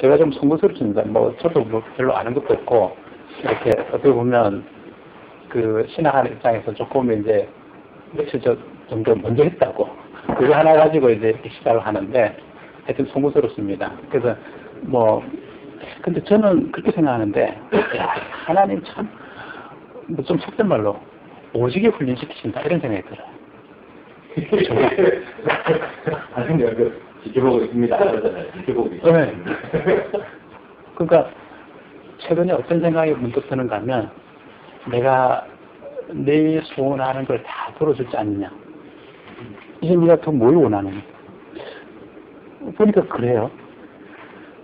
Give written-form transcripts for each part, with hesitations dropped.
제가 좀 송구스럽습니다. 뭐, 저도 뭐 별로 아는 것도 없고, 이렇게 어떻게 보면, 그, 신앙하는 입장에서 조금 이제, 며칠 정도 먼저 했다고. 그거 하나 가지고 이제 이렇게 시작을 하는데, 하여튼 송구스럽습니다. 그래서, 뭐, 근데 저는 그렇게 생각하는데, 야, 하나님 참, 뭐 좀 속된 말로, 오지게 훈련시키신다, 이런 생각이 들어요. 아니요, 지켜보고 있습니다. 지켜보고 있습니다. 네. 그러니까 최근에 어떤 생각이 문득 드는가 하면 내가 내 소원하는 걸 다 들어주지 않느냐. 이제 네가 더 뭘 원하느냐. 보니까 그래요.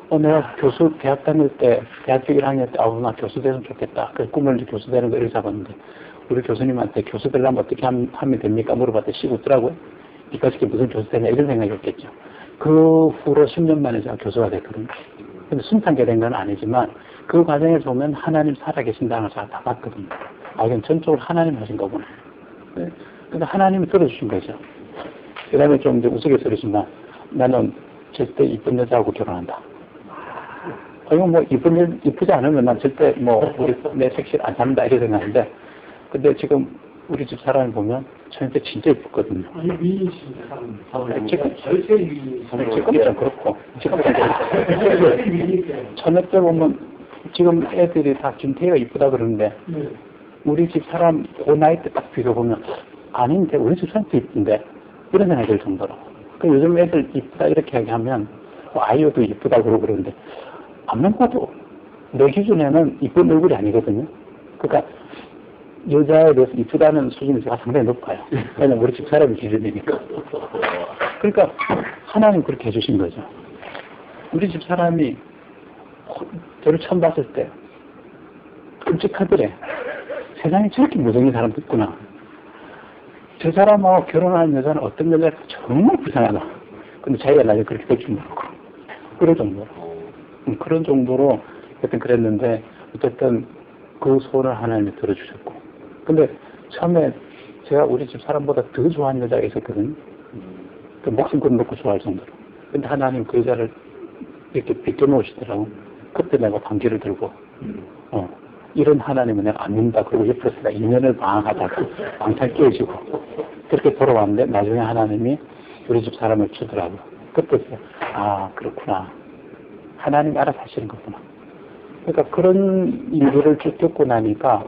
내가 교수 대학 다닐 때 대학교 1학년 때 나 교수 되면 좋겠다. 그래서 꿈을 교수 되는 거 이렇게 잡았는데 우리 교수님한테 교수 되려면 어떻게 하면 됩니까? 물어봤더니 씩 웃더라고요. 이까짓 게 무슨 교수 되냐 이런 생각이었겠죠. 그 후로 10년 만에 제가 교수가 됐거든요. 근데 순탄하게 된 건 아니지만 그 과정에서 보면 하나님 살아계신다는 걸 제가 다 봤거든요. 이건 전적으로 하나님 하신 거구나. 네. 근데 하나님이 들어주신 거죠. 그 다음에 좀 이제 우스갯소리지만 나는 절대 이쁜 여자하고 결혼한다. 이건 뭐 이쁘지 않으면 난 절대 뭐 내 섹시를 안 잡는다 이렇게 생각하는데 근데 지금 우리 집 사람을 보면 저한테 진짜 이쁘거든요. 아니 미인이신 사람 지금 절대 미인 지금 좀 그렇고 지금 저녁 때 보면 지금 애들이 다 김태희가 이쁘다 그러는데 네. 우리 집 사람 그 나이 때 딱 비교 보면 아닌데 우리 집 사람도 이쁜데 이런 생각이 들 정도로. 그 요즘 애들 이쁘다 이렇게 얘기하면 뭐 아이유도 이쁘다 그러고 그러는데 안만 봐도 내 기준에는 이쁜 얼굴이 아니거든요. 그러니까 여자에 대해서 이쁘다는 수준이 제가 상당히 높아요. 왜냐면 우리 집 사람이 기준이니까. 그러니까 하나님 그렇게 해주신 거죠. 우리 집 사람이 저를 처음 봤을 때 끔찍하더래. 세상에 저렇게 무성인 사람도 있구나. 저 사람하고 결혼하는 여자는 어떤 여자가 정말 불쌍하다. 근데 자기가 나중에 그렇게 될 줄 모르고. 그럴 정도로. 그런 정도로 하여튼 그랬는데 어쨌든 그 소원을 하나님이 들어주셨고. 근데 처음에 제가 우리 집 사람보다 더 좋아하는 여자가 있었거든요. 그 목숨 걸어놓고 좋아할 정도로. 근데 하나님 그 여자를 이렇게 비껴놓으시더라고. 그때 내가 반기를 들고 이런 하나님은 내가 안 믿는다. 그리고 옆에서 내가 2년을 방황하다가 방탈 깨지고 그렇게 돌아왔는데 나중에 하나님이 우리 집 사람을 주더라고요. 그때 그렇구나. 하나님이 알아서 하시는 거구나. 그러니까 그런 일들을 쭉 겪고 나니까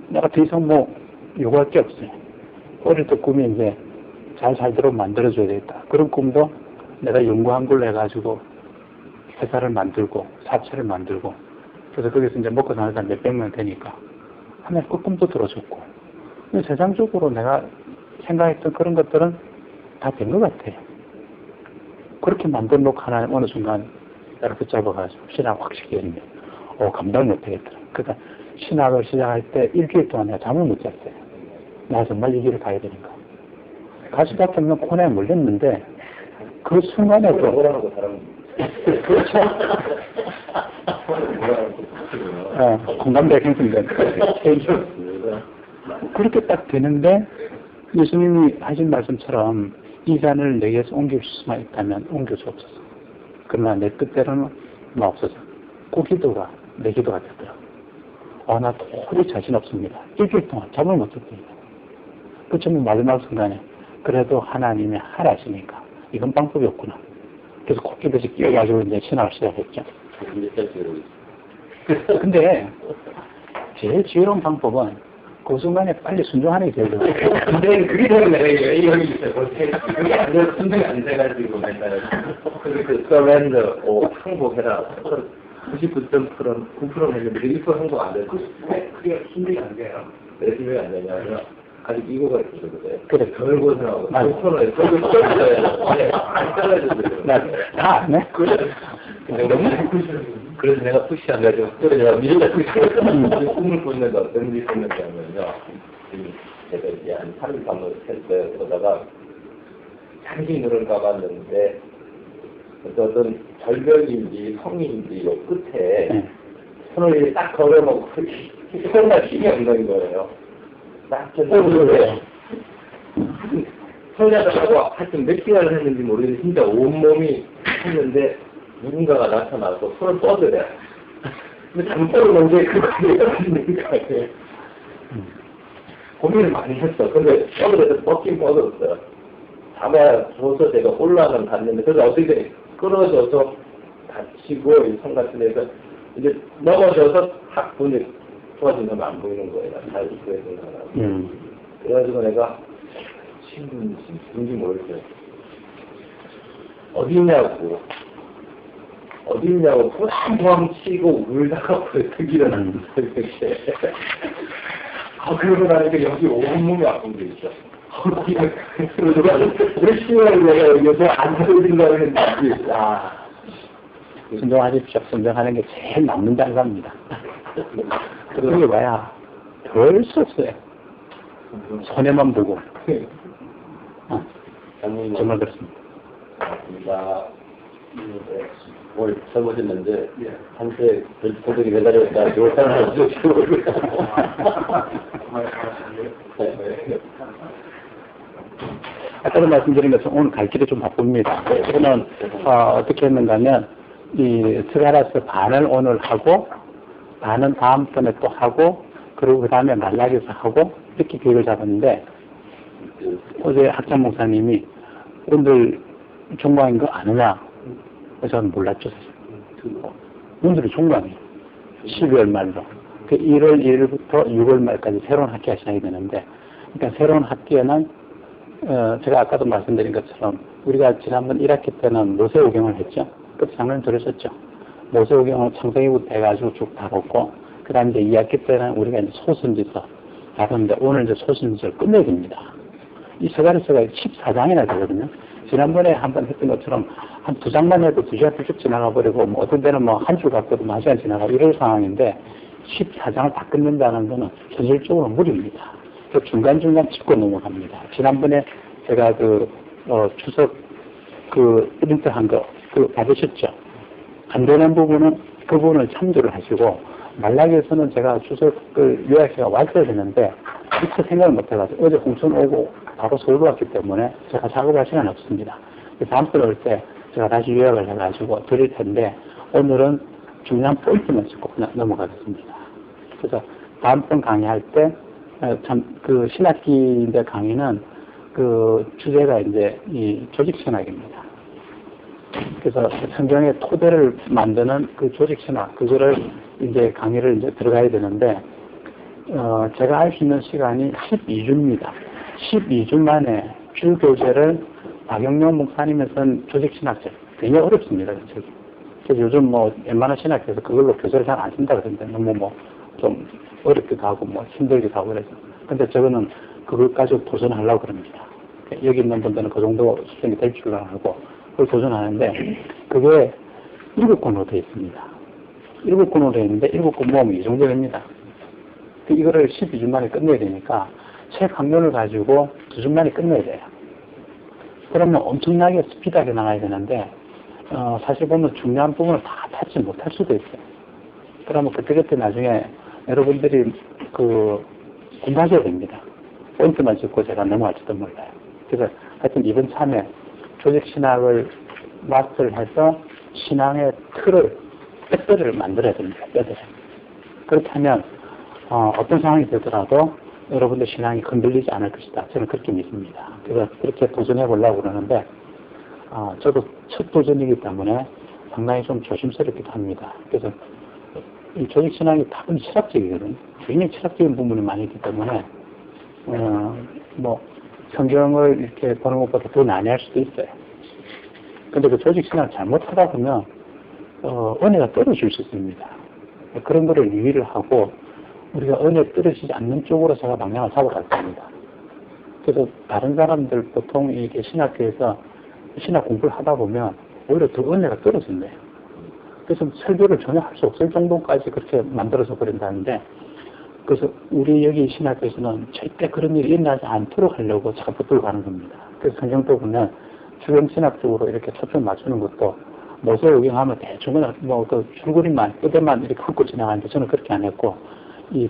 내가 더 이상 뭐 요구할 게 없어요. 어릴 때 꿈이 이제 잘 살도록 만들어줘야 되겠다. 그런 꿈도 내가 연구한 걸로 해가지고 회사를 만들고 사채를 만들고 그래서 거기서 이제 먹고 사는 사람 몇백 명 되니까 하나님 그 꿈도 들어줬고 근데 세상적으로 내가 생각했던 그런 것들은 다 된 것 같아요. 그렇게 만들어 놓고 하나님 어느 순간 나를 붙잡아가지고 신학 확 시키는데 감당을 못하겠더라. 그러니까 신학을 시작할 때 일주일 동안 내가 잠을 못 잤어요. 나 정말 이 길을 가야 되는가. 가시 같으면 코너에 몰렸는데 그 순간에도 그렇죠. 공감대 생성된 그렇게 딱 되는데 예수님이 하신 말씀처럼 이 잔을 내게서 옮길 수만 있다면 옮겨 주옵소서. 그러나 내 뜻대로는 없어서 그 기도가 내 기도가 되더라고요. 나 도저히 자신 없습니다. 일주일 동안 잠을 못 잤습니다. 그처럼 마지막 순간에 그래도 하나님이 하라시니까 이건 방법이 없구나. 그래서 코끼리듯이 끼어가지고 이제 신학을 시작했죠. 근데 제일 지혜로운 방법은 그 순간에 빨리 순종하는 게 제일 좋아요. 근데 그게 되면 내가 A형이 있어요. 그게 안 돼서 순종이 안 돼가지고 맨날 그 서렌더 항복해라. 99.9% 했는데 1% 항복 안 돼서 그게 순종이 안 돼요. 왜 순종이 안 되냐면 아직 이거가 있거든요. 그래. 덜 고생하고 9%에 덜 고생해요. 안 잘라주거든요. 네? 그래서 내가 푸시 안 가지고 내가 미래가 꿈을 꾸는데 어떤 일이 있었냐면요. 제가 이제 한 3일 밤을 셀때 그러다가 잠시 눈을 감았는데 어떤 절벽인지 성인지 요 끝에 손을 이렇게 딱 걸어놓고 정말 힘이 없는 거예요. 딱 쳤는데 손자들하고 하여튼 몇 시간을 했는지 모르겠는데 진짜 온몸이 했는데 누군가가 나타나서 손을 뻗으래. 근데 잘못 뻗었는데 그거에 떨어지는 거예요. 고민을 많이 했어. 근데 뻗으래서 뻗긴 뻗었어요. 잡아줘서 제가 올라는 갔는데 그래서 어떻게 끌어져서 다치고 이 손 같은 데서 이제 넘어져서 탁 보니 좋아진 사람 안 보이는 거예요. 잘 입고 있는 사람. 그래가지고 내가 친구인지 누군지 모르겠어요. 어디냐고 부황부황 치고 울다가 벌떡 일어났는데 그러고 나니까 여기 온몸이 아픈 게 있어. 왜 시간을 내가 여기서 안 들어진다고 했는지. 순종하십시오. 순종하는 게 제일 남는 장사입니다. 그러게 봐야 별 수 없어요. 손해만 보고. 정말 그렇습니다. 오늘 젊어졌는데 한때 고등이 매달렸다 좋을 사람은 없었고 아까도 말씀드린 것처럼 오늘 갈 길이 좀 바쁩니다. 저는 어떻게 했는가 하면 이 스가라스 반을 오늘 하고 반은 다음번에 또 하고 그리고 그 다음에 말라기에서 하고 이렇게 계획을 잡았는데 어제 학장 목사님이 오늘 종강인 거 아느냐? 저는 몰랐죠. 오늘이 종강이에요. 12월 말로. 그 1월 1일부터 6월 말까지 새로운 학기가 시작이 되는데 그러니까 새로운 학기에는 제가 아까도 말씀드린 것처럼 우리가 지난번 1학기 때는 모세오경을 했죠. 그 장면 들으셨죠. 모세오경은 창세기부터 해가지고 쭉 다뤘고 그 다음 이제 2학기 때는 우리가 이제 소선지서 다뤘는데 오늘 이제 소선지서를 끝내야 됩니다. 이 스가랴서가 14장이나 되거든요. 지난번에 한번 했던 것처럼 한 2장만 해도 2시간 쭉 지나가 버리고 뭐 어떤 때는 뭐 한 줄 갖고도 1시간 지나가고 이럴 상황인데 14장을 다 끝낸다는 거는 현실적으로 무리입니다. 그 중간중간 짚고 넘어갑니다. 지난번에 제가 추석 프린트 한 거 받으셨죠? 안 되는 부분은 그 부분을 참조를 하시고 말라기에서는 제가 추석을 요약해가 왔어야 되는데 미처 생각을 못 해가지고 어제 홍천 오고 바로 서울로 왔기 때문에 제가 작업할 시간이 없습니다. 다음번에 올 때 제가 다시 요약을 해가지고 드릴 텐데 오늘은 중요한 포인트만 짚고 그냥 넘어가겠습니다. 그래서 다음번 강의할 때 신학기인데 강의는 주제가 이제 이 조직신학입니다. 그래서 성경의 토대를 만드는 그 조직신학, 그거를 이제 강의를 이제 들어가야 되는데, 제가 할 수 있는 시간이 12주입니다. 12주 만에 주교재를 박영룡 목사님에서는 조직신학책. 굉장히 어렵습니다. 그래서 요즘 웬만한 신학에서 그걸로 교재를 잘 안 쓴다 그러는데 너무 좀 어렵기도 하고 힘들기도 하고 그래서. 근데 저거는 그걸 가지고 도전하려고 그럽니다. 여기 있는 분들은 그 정도 수준이 될 줄 알고 그걸 도전하는데 그게 7권으로 되어 있습니다. 7권으로 되어 있는데 7권 모으면 이 정도 됩니다. 이거를 12주 만에 끝내야 되니까 책 한 권을 가지고 2주 만에 끝내야 돼요. 그러면 엄청나게 스피드하게 나가야 되는데 사실 보면 중요한 부분을 다 찾지 못할 수도 있어요. 그러면 그때그때 나중에 여러분들이 공부하셔야 됩니다. 포인트만 짚고 제가 넘어갈지도 몰라요. 그래서 하여튼 이번 참에 조직신학을 마스터를 해서 신앙의 뼈대를 만들어야 됩니다. 뼈대를. 그렇게 하면 어떤 상황이 되더라도 여러분들 신앙이 흔들리지 않을 것이다. 저는 그렇게 믿습니다. 그래서 그렇게 도전해 보려고 그러는데 저도 첫 도전이기 때문에 상당히 좀 조심스럽기도 합니다. 그래서 이 조직신학이 다분히 철학적이거든요. 굉장히 철학적인 부분이 많이 있기 때문에 성경을 이렇게 보는 것보다 더 난해할 수도 있어요. 근데 그 조직신학을 잘못하다 보면 은혜가 떨어질 수 있습니다. 그런 거를 유의를 하고 우리가 은혜 떨어지지 않는 쪽으로 제가 방향을 잡아갔습니다. 그래서 다른 사람들 보통 이게 신학교에서 신학 공부를 하다 보면 오히려 더 은혜가 떨어진대요. 그래서 설교를 전혀 할 수 없을 정도까지 그렇게 만들어서 버린다는데 그래서 우리 여기 신학교에서는 절대 그런 일이 일어나지 않도록 하려고 자꾸 붙들고 가는 겁니다. 그래서 성경도 보면 주변 신학적으로 이렇게 초점 맞추는 것도 모세오경하면 대충 그냥 줄거리만 끄대만 이렇게 훑고 지나가는데 저는 그렇게 안 했고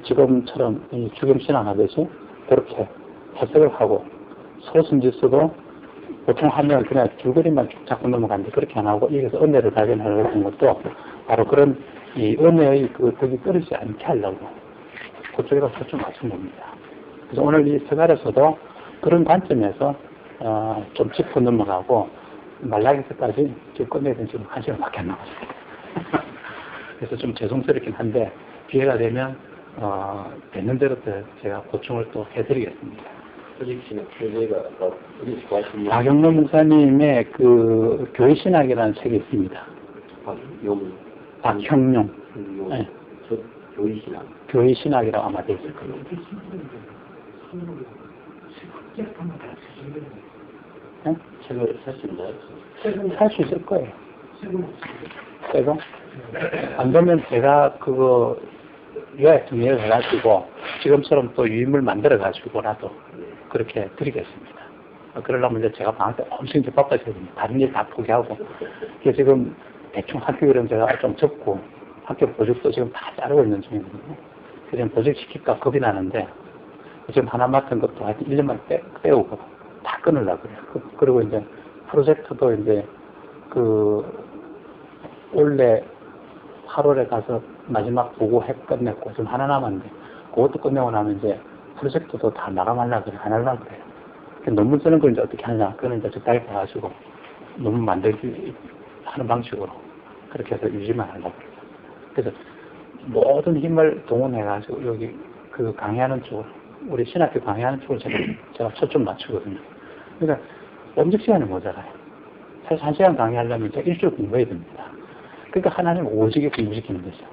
지금처럼 주겸신학 하듯이 그렇게 해석을 하고 소승지서도 보통 하면 그냥 줄거리만 쭉 잡고 넘어가는데 그렇게 안 하고 여기서 은혜를 발견하려는 것도 바로 그런 이 은혜의 그 덕이 떨어지지 않게 하려고 그쪽에다 초점 맞춘 겁니다. 그래서 오늘 이 서갈에서도 그런 관점에서 좀 짚고 넘어가고 말라기서까지 지금 끝내야 되는 지금 1시간밖에 안 남았습니다. 그래서 좀 죄송스럽긴 한데 기회가 되면 되는 대로 제가 보충을 또 해드리겠습니다. 소직씨는 교재가 우리 좋아하시는 박영론 목사님의 그 교회신학이라는 책이 있습니다. 박형룡. 네. 저 교회신학. 교회신학이라고 아마 되어 있을 거예요. 네? 책을 살 수 있나요? 살 수 있을 거예요. 새거? 안 되면 제가 그거 요약 정리를 해가지고 지금처럼 또 유인물 만들어가지고라도 그렇게 드리겠습니다. 그러려면 이제 제가 방학 때 엄청 이제 바빠져야 됩니다. 다른 일 다 포기하고. 그게 지금 대충 학교 이름 제가 좀 접고 학교 보직도 지금 다 자르고 있는 중이거든요. 그래서 보직 시킬까 겁이 나는데 지금 하나 맡은 것도 하여튼 1년만 빼오고 다 끊으려고 그래요. 그리고 이제 프로젝트도 이제 올해 8월에 가서 마지막 보고 끝냈고 지금 하나 남았는데 그것도 끝내고 나면 이제 프로젝트도 다 마감하려고 그래요. 안 하려고 그래요. 논문 쓰는 걸 이제 어떻게 하냐. 그거는 이제 적당히 봐가지고 논문 만들기 하는 방식으로 그렇게 해서 유지만 하려고 그래요. 그래서 모든 힘을 동원해가지고 여기 그 강의하는 쪽으로 우리 신학교 강의하는 쪽으로 제가 초점 맞추거든요. 그러니까 엄직 시간이 모자라요. 사실 1시간 강의하려면 제가 일주일 공부해야 됩니다. 그러니까 하나님 오직에 공부시키는 거죠.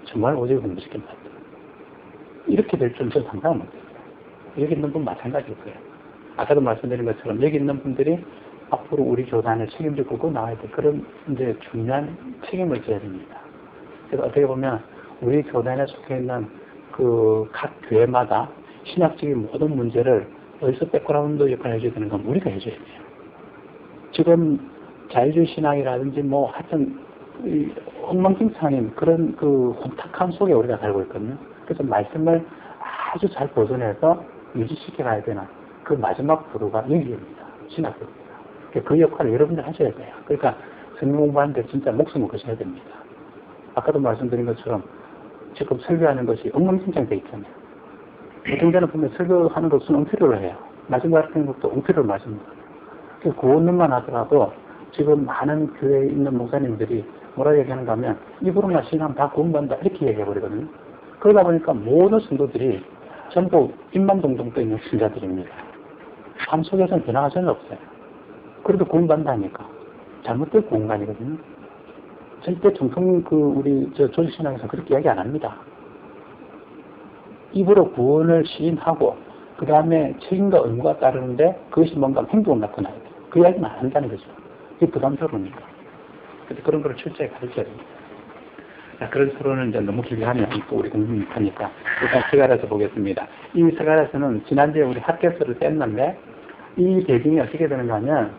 정말 오직에 공부시키는 것 같아요. 이렇게 될 줄은 저는 상상을 못했어요. 여기 있는 분 마찬가지일 거예요. 아까도 말씀드린 것처럼 여기 있는 분들이 앞으로 우리 교단을 책임질 거고 나와야 돼. 그런 이제 중요한 책임을 져야 됩니다. 그래서 어떻게 보면 우리 교단에 속해 있는 그 각 교회마다 신학적인 모든 문제를 어디서 백그라운드 역할을 해줘야 되는 건 우리가 해줘야 돼요. 지금 자유주의 신앙이라든지 뭐 하여튼 엉망진창인 그런 그 혼탁함 속에 우리가 살고 있거든요. 그래서 말씀을 아주 잘 보존해서 유지시켜 가야 되나 그 마지막 부류가 여기입니다. 신학교입니다. 그 역할을 여러분들 하셔야 돼요. 그러니까 성경 공부하는데 진짜 목숨을 거셔야 됩니다. 아까도 말씀드린 것처럼 지금 설교하는 것이 엉망진창되어 있잖아요. 어떤 데는 보면 설교하는 것은 엉터리로 해요. 말씀 가르치는 것도 엉터리로 말씀입니다. 그 원론만 하더라도 지금 많은 교회에 있는 목사님들이 뭐라 얘기하는가 하면 입으로만 신앙 다 구원받는다 이렇게 얘기해버리거든요. 그러다 보니까 모든 성도들이 전부 입만 동동 떠 있는 신자들입니다. 삶 속에서는 변화가 전혀 없어요. 그래도 구원받는다니까. 잘못된 구원관이거든요. 절대 정통 우리 조직신앙에서 그렇게 이야기 안 합니다. 입으로 구원을 시인하고 그 다음에 책임과 의무가 따르는데 그것이 뭔가 행동을 나타나야 돼요. 그 이야기는 안 한다는 거죠. 그게 부담스러우니까. 그래서 그런 걸 철저히 가르쳐야 됩니다. 자, 그런 토론을 이제 너무 길게 하면 또 우리 공부 못하니까 일단 서갈에서 보겠습니다. 이 서갈에서는 지난주에 우리 핫캐스를 뗐는데 이 배경이 어떻게 되는가 하면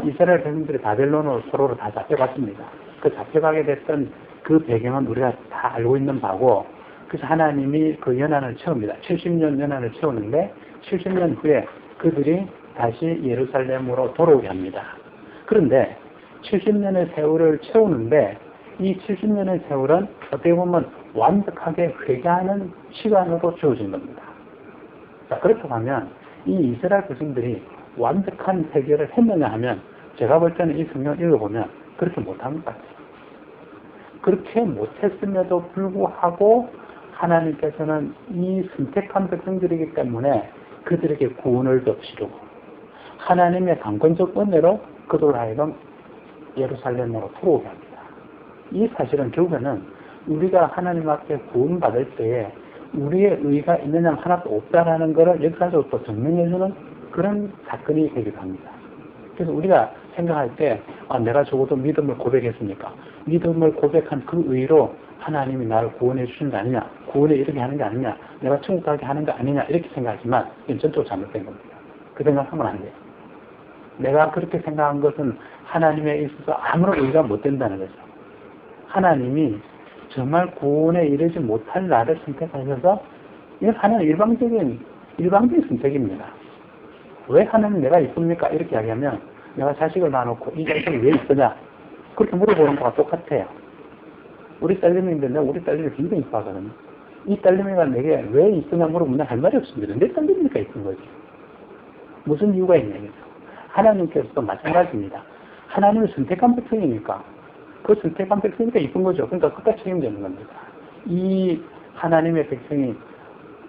이스라엘 백성들이 바벨론으로 서로를 다 잡혀갔습니다. 그 잡혀가게 됐던 그 배경은 우리가 다 알고 있는 바고 그래서 하나님이 그 연한을 채웁니다. 70년 연한을 채우는데 70년 후에 그들이 다시 예루살렘으로 돌아오게 합니다. 그런데 70년의 세월을 채우는데 이 70년의 세월은 어떻게 보면 완벽하게 회개하는 시간으로 주어진 겁니다. 자, 그렇게 하면 이 이스라엘 백성들이 완벽한 해결을 했느냐 하면 제가 볼 때는 이 성경을 읽어보면 그렇게 못한 것 같아요. 그렇게 못했음에도 불구하고 하나님께서는 이 선택한 백성들이기 때문에 그들에게 구원을 덮시고 하나님의 강권적 은혜로 그들을 하여금 예루살렘으로 들어오게 합니다. 이 사실은 결국에는 우리가 하나님 앞에 구원받을 때에 우리의 의가 있느냐 하나도 없다라는 것을 역사적으로 또 증명해주는 그런 사건이 되기도 합니다. 그래서 우리가 생각할 때 내가 적어도 믿음을 고백했으니까 믿음을 고백한 그 의로 하나님이 나를 구원해 주신 거 아니냐, 구원에 이렇게 하는 게 아니냐, 내가 천국 가게 하는 거 아니냐 이렇게 생각하지만 이건 전적으로 잘못된 겁니다. 그 생각하면 안 돼요. 내가 그렇게 생각한 것은 하나님에 있어서 아무런 의가 못 된다는 거죠. 하나님이 정말 구원에 이르지 못할 나를 선택하셔서 이건 하나는 일방적인 선택입니다. 왜 하나님 내가 이쁩니까? 이렇게 이야기하면 내가 자식을 낳아놓고 이 자식이 왜 이쁘냐? 그렇게 물어보는 거와 똑같아요. 우리 딸내미인데 내가 우리 딸내미 굉장히 이뻐하거든요. 이 딸내미가 내게 왜 이쁘냐 물어보면 할 말이 없습니다. 내 딸내미니까 이쁜 거지. 무슨 이유가 있냐. 하나님께서도 마찬가지입니다. 하나님을 선택한 백성이니까 그 선택한 백성이니까 이쁜 거죠. 그러니까 끝까지 책임지는 겁니다. 이 하나님의 백성이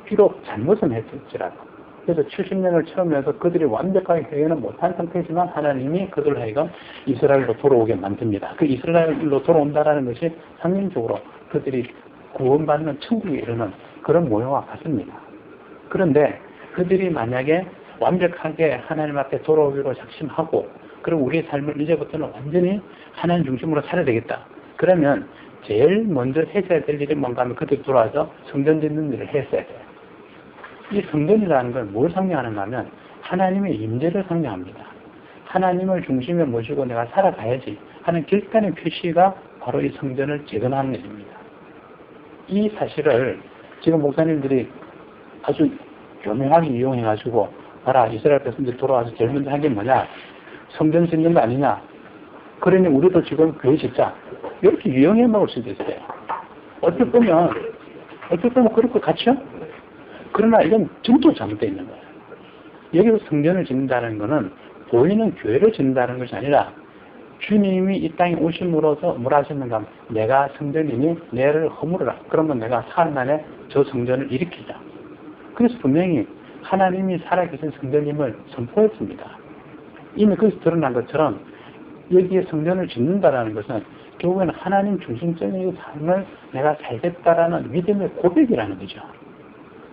비록 잘못은 했을지라도 그래서 70년을 채우면서 그들이 완벽하게 회개는 못한 상태지만 하나님이 그들을 하여금 이스라엘로 돌아오게 만듭니다. 그 이스라엘로 돌아온다라는 것이 상징적으로 그들이 구원받는 천국에 이르는 그런 모형과 같습니다. 그런데 그들이 만약에 완벽하게 하나님 앞에 돌아오기로 작심하고 그리고 우리의 삶을 이제부터는 완전히 하나님 중심으로 살아야 되겠다. 그러면 제일 먼저 해줘야 될 일이 뭔가 하면 그들이 돌아와서 성전 짓는 일을 했어야 돼요. 이 성전이라는 걸 뭘 상징하는가 하면 하나님의 임재를 상징합니다. 하나님을 중심에 모시고 내가 살아가야지 하는 결단의 표시가 바로 이 성전을 재건하는 일입니다. 이 사실을 지금 목사님들이 아주 교묘하게 이용해가지고 봐라 이스라엘 백성들이 돌아와서 제일 먼저 한 게 뭐냐 성전 짓는 거 아니냐 그러니 우리도 지금 교회 짓자 이렇게 유용해 먹을 수도 있어요. 어떻게 보면 그렇고 같이요? 그러나 이건 전부 잘못되어 있는 거예요. 여기서 성전을 짓는다는 것은 보이는 교회를 짓는다는 것이 아니라 주님이 이 땅에 오심으로써 뭘 하셨는가 하면 내가 성전이니 내를 허물어라. 그러면 내가 사흘 만에 저 성전을 일으키자. 그래서 분명히 하나님이 살아계신 성전임을 선포했습니다. 이미 거기서 드러난 것처럼 여기에 성전을 짓는다라는 것은 결국에는 하나님 중심적인 삶을 내가 살겠다라는 믿음의 고백이라는 거죠.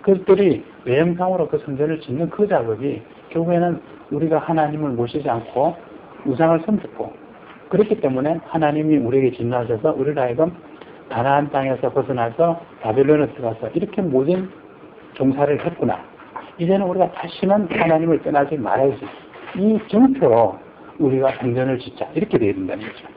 그들이 외형상으로 그 성전을 짓는 그 작업이 결국에는 우리가 하나님을 모시지 않고 우상을 섬겼고 그렇기 때문에 하나님이 우리에게 진노하셔서 우리를 하여금 가나안 땅에서 벗어나서 바벨론에 들어가서 이렇게 모든 종사를 했구나. 이제는 우리가 다시는 하나님을 떠나지 말아야지. 이 정표로 우리가 성전을 짓자. 이렇게 되어야 된다는 거죠.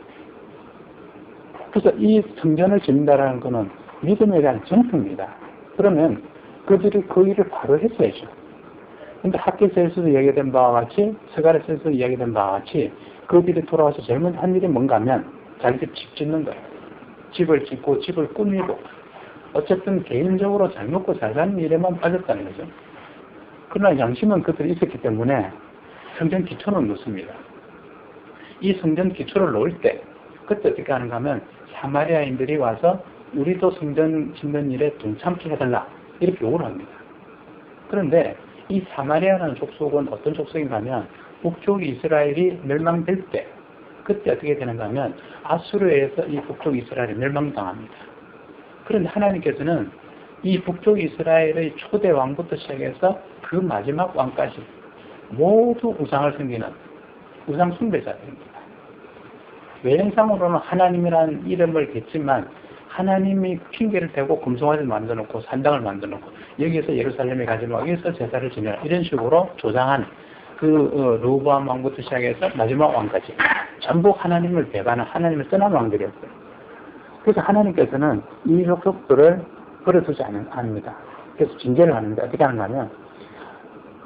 그래서 이 성전을 짓는다는 것은 믿음에 대한 정표입니다. 그러면 그들이 그 일을 바로 했어야죠. 근데 학교에서도 이야기된 바와 같이, 서갈에서도 이야기된 바와 같이, 그들이 돌아와서 제일 먼저 한 일이 뭔가 하면, 자기들 집 짓는 거예요. 집을 짓고, 집을 꾸미고, 어쨌든 개인적으로 잘 먹고 잘 사는 일에만 빠졌다는 거죠. 그러나 양심은 그들이 있었기 때문에 성전 기초는 놓습니다. 이 성전 기초를 놓을 때, 그때 어떻게 하는가 하면, 사마리아인들이 와서 우리도 성전 짓는 일에 동참케 해달라. 이렇게 요구를 합니다. 그런데 이 사마리아라는 족속은 어떤 족속인가 하면 북쪽 이스라엘이 멸망될 때 그때 어떻게 되는가 하면 아수르에서 이 북쪽 이스라엘이 멸망당합니다. 그런데 하나님께서는 이 북쪽 이스라엘의 초대 왕부터 시작해서 그 마지막 왕까지 모두 우상을 섬기는 우상 숭배자들입니다. 외형상으로는 하나님이라는 이름을 댔지만 하나님이 핑계를 대고 금송아지를 만들어놓고 산당을 만들어놓고 여기에서 예루살렘에 가지마 여기서 제사를 지내라 이런 식으로 조장한 그 르호보암 왕부터 시작해서 마지막 왕까지 전부 하나님을 배반한 하나님을 떠난 왕들이었어요. 그래서 하나님께서는 이 족속들을 버려두지 않습니다. 그래서 징계를 하는데 어떻게 하는가 하면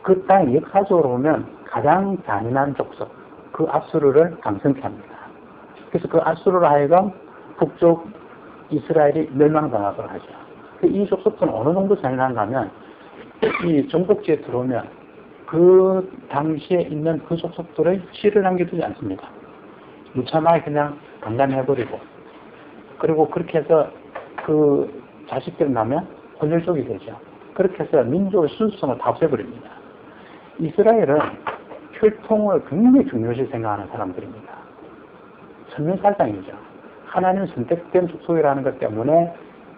그 땅 역사적으로 보면 가장 잔인한 족속 그 아수르를 강성케 합니다. 그래서 그 아수르로 하여금 북쪽 이스라엘이 멸망당하도록 하죠. 이 족속들은 어느 정도 잔인한가 하면 이 정복지에 들어오면 그 당시에 있는 그 족속들의 씨를 남겨두지 않습니다. 무참하게 그냥 강간해버리고 그리고 그렇게 해서 그 자식들 나면 혼혈족이 되죠. 그렇게 해서 민족의 순수성을 다 없애버립니다. 이스라엘은 혈통을 굉장히 중요시 생각하는 사람들입니다. 천면살상이죠. 하나님 선택된 족속이라는 것 때문에